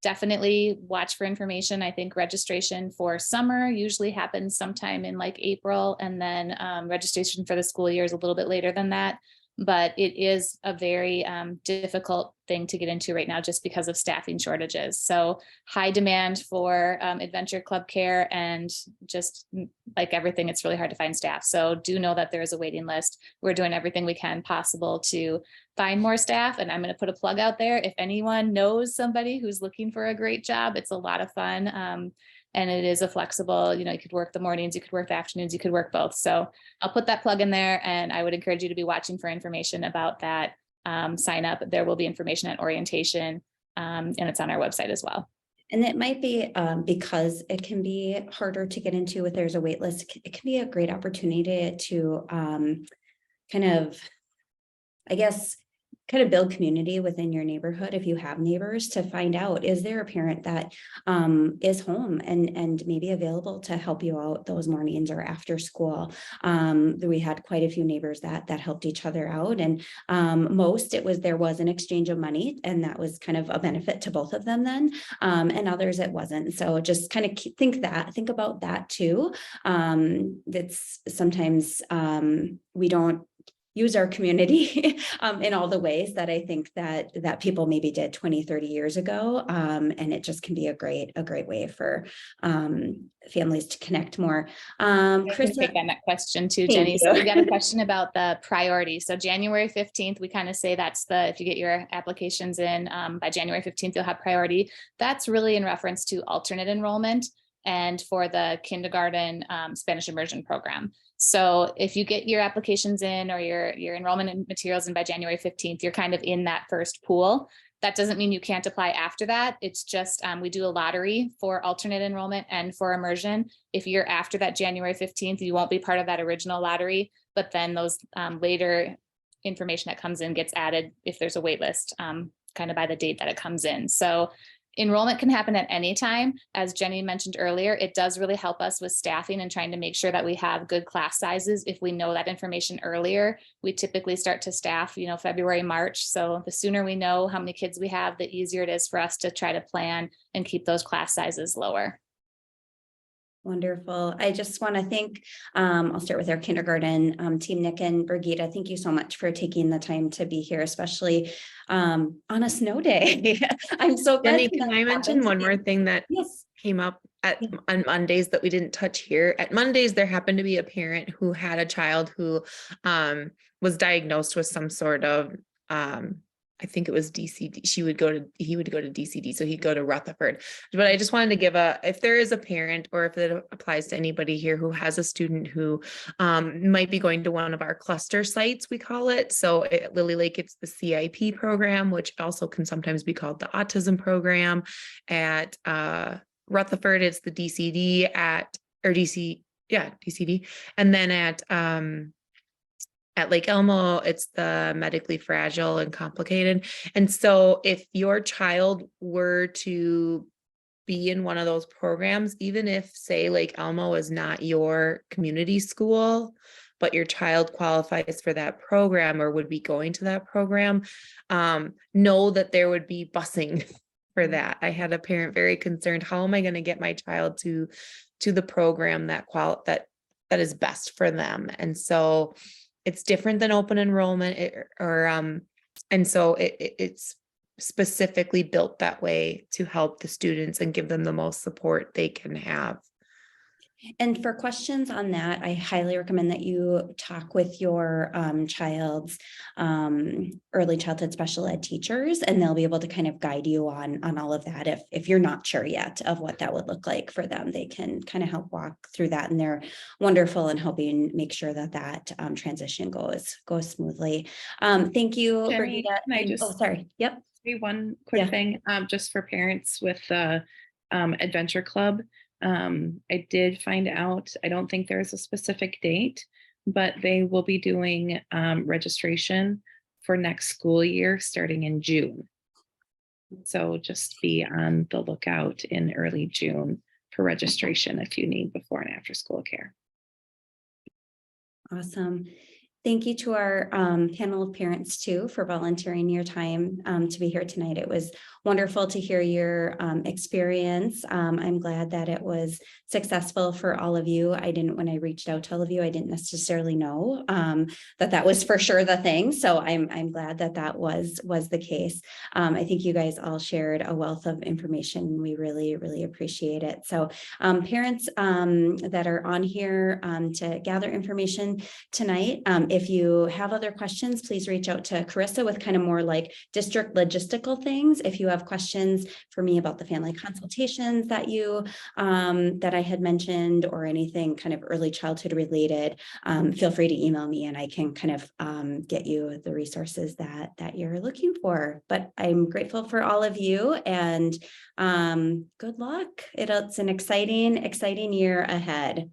definitely watch for information. I think registration for summer usually happens sometime in like April, and then registration for the school year is a little bit later than that. But it is a very difficult thing to get into right now just because of staffing shortages. So high demand for Adventure Club care, and just like everything, it's really hard to find staff. So do know that there is a waiting list. We're doing everything we can possible to find more staff. And I'm going to put a plug out there. If anyone knows somebody who's looking for a great job, it's a lot of fun. And it is a flexible, you could work the mornings, you could work the afternoons, you could work both. So I'll put that plug in there, and I would encourage you to be watching for information about that. Sign up. There will be information at orientation, and it's on our website as well. And it might be because it can be harder to get into if there's a wait list. It can be a great opportunity to kind of, I guess, kind of build community within your neighborhood. If you have neighbors, to find out, is there a parent that is home and maybe available to help you out those mornings or after school. We had quite a few neighbors that helped each other out, and there was an exchange of money, and that was kind of a benefit to both of them then, and others it wasn't. So just kind of think about that too. That's sometimes we don't use our community in all the ways that I think that people maybe did 20, 30 years ago. And it just can be a great way for families to connect more. Chris, take on that question too, Jenny. So we got a question about the priority. So January 15th, we kind of say that's if you get your applications in by January 15th, you'll have priority. That's really in reference to alternate enrollment and for the kindergarten Spanish immersion program. So if you get your applications in or your enrollment and materials in by January 15th, you're kind of in that first pool. That doesn't mean you can't apply after that. It's just we do a lottery for alternate enrollment and for immersion. If you're after that January 15th, you won't be part of that original lottery, but then those later information that comes in gets added if there's a wait list kind of by the date that it comes in. So enrollment can happen at any time. As Jenny mentioned earlier, it does really help us with staffing and trying to make sure that we have good class sizes. If we know that information earlier, we typically start to staff, February, March. So the sooner we know how many kids we have, the easier it is for us to try to plan and keep those class sizes lower. Wonderful. I just want to thank, I'll start with our kindergarten team, Nick and Brigitte. Thank you so much for taking the time to be here, especially on a snow day. I'm so glad. Jenny, can I mention one more thing that came up on Mondays that we didn't touch here? At Mondays, there happened to be a parent who had a child who was diagnosed with some sort of I think it was DCD. He would go to DCD. So he'd go to Rutherford. But I just wanted to give if there is a parent, or if it applies to anybody here who has a student who might be going to one of our cluster sites, we call it. So at Lily Lake, it's the CIP program, which also can sometimes be called the autism program. At Rutherford, it's the DCD DCD. And then at Lake Elmo, it's the medically fragile and complicated. And so if your child were to be in one of those programs, even if, say, Lake Elmo is not your community school, but your child qualifies for that program or would be going to that program, know that there would be busing for that. I had a parent very concerned, how am I going to get my child to the program that is best for them? And so it's different than open enrollment and so it's specifically built that way to help the students and give them the most support they can have. And for questions on that, I highly recommend that you talk with your child's early childhood special ed teachers, and they'll be able to kind of guide you on all of that. If you're not sure yet of what that would look like for them, they can kind of help walk through that, and they're wonderful in helping make sure that transition goes smoothly. Thank you, Jenny, Brigida. can I just Oh, sorry. Yep. say one quick Yeah. thing, just for parents with the Adventure Club. I did find out, I don't think there's a specific date, but they will be doing registration for next school year starting in June. So just be on the lookout in early June for registration if you need before and after school care. Awesome. Thank you to our panel of parents too for volunteering your time to be here tonight. It was wonderful to hear your experience. I'm glad that it was successful for all of you. When I reached out to all of you, I didn't necessarily know that was for sure the thing. So I'm glad that was the case. I think you guys all shared a wealth of information. We really, really appreciate it. So parents that are on here to gather information tonight, if you have other questions, please reach out to Carissa with kind of more like district logistical things. If you have questions for me about the family consultations that I had mentioned or anything kind of early childhood related, feel free to email me and I can kind of get you the resources that you're looking for. But I'm grateful for all of you and good luck. It's an exciting year ahead.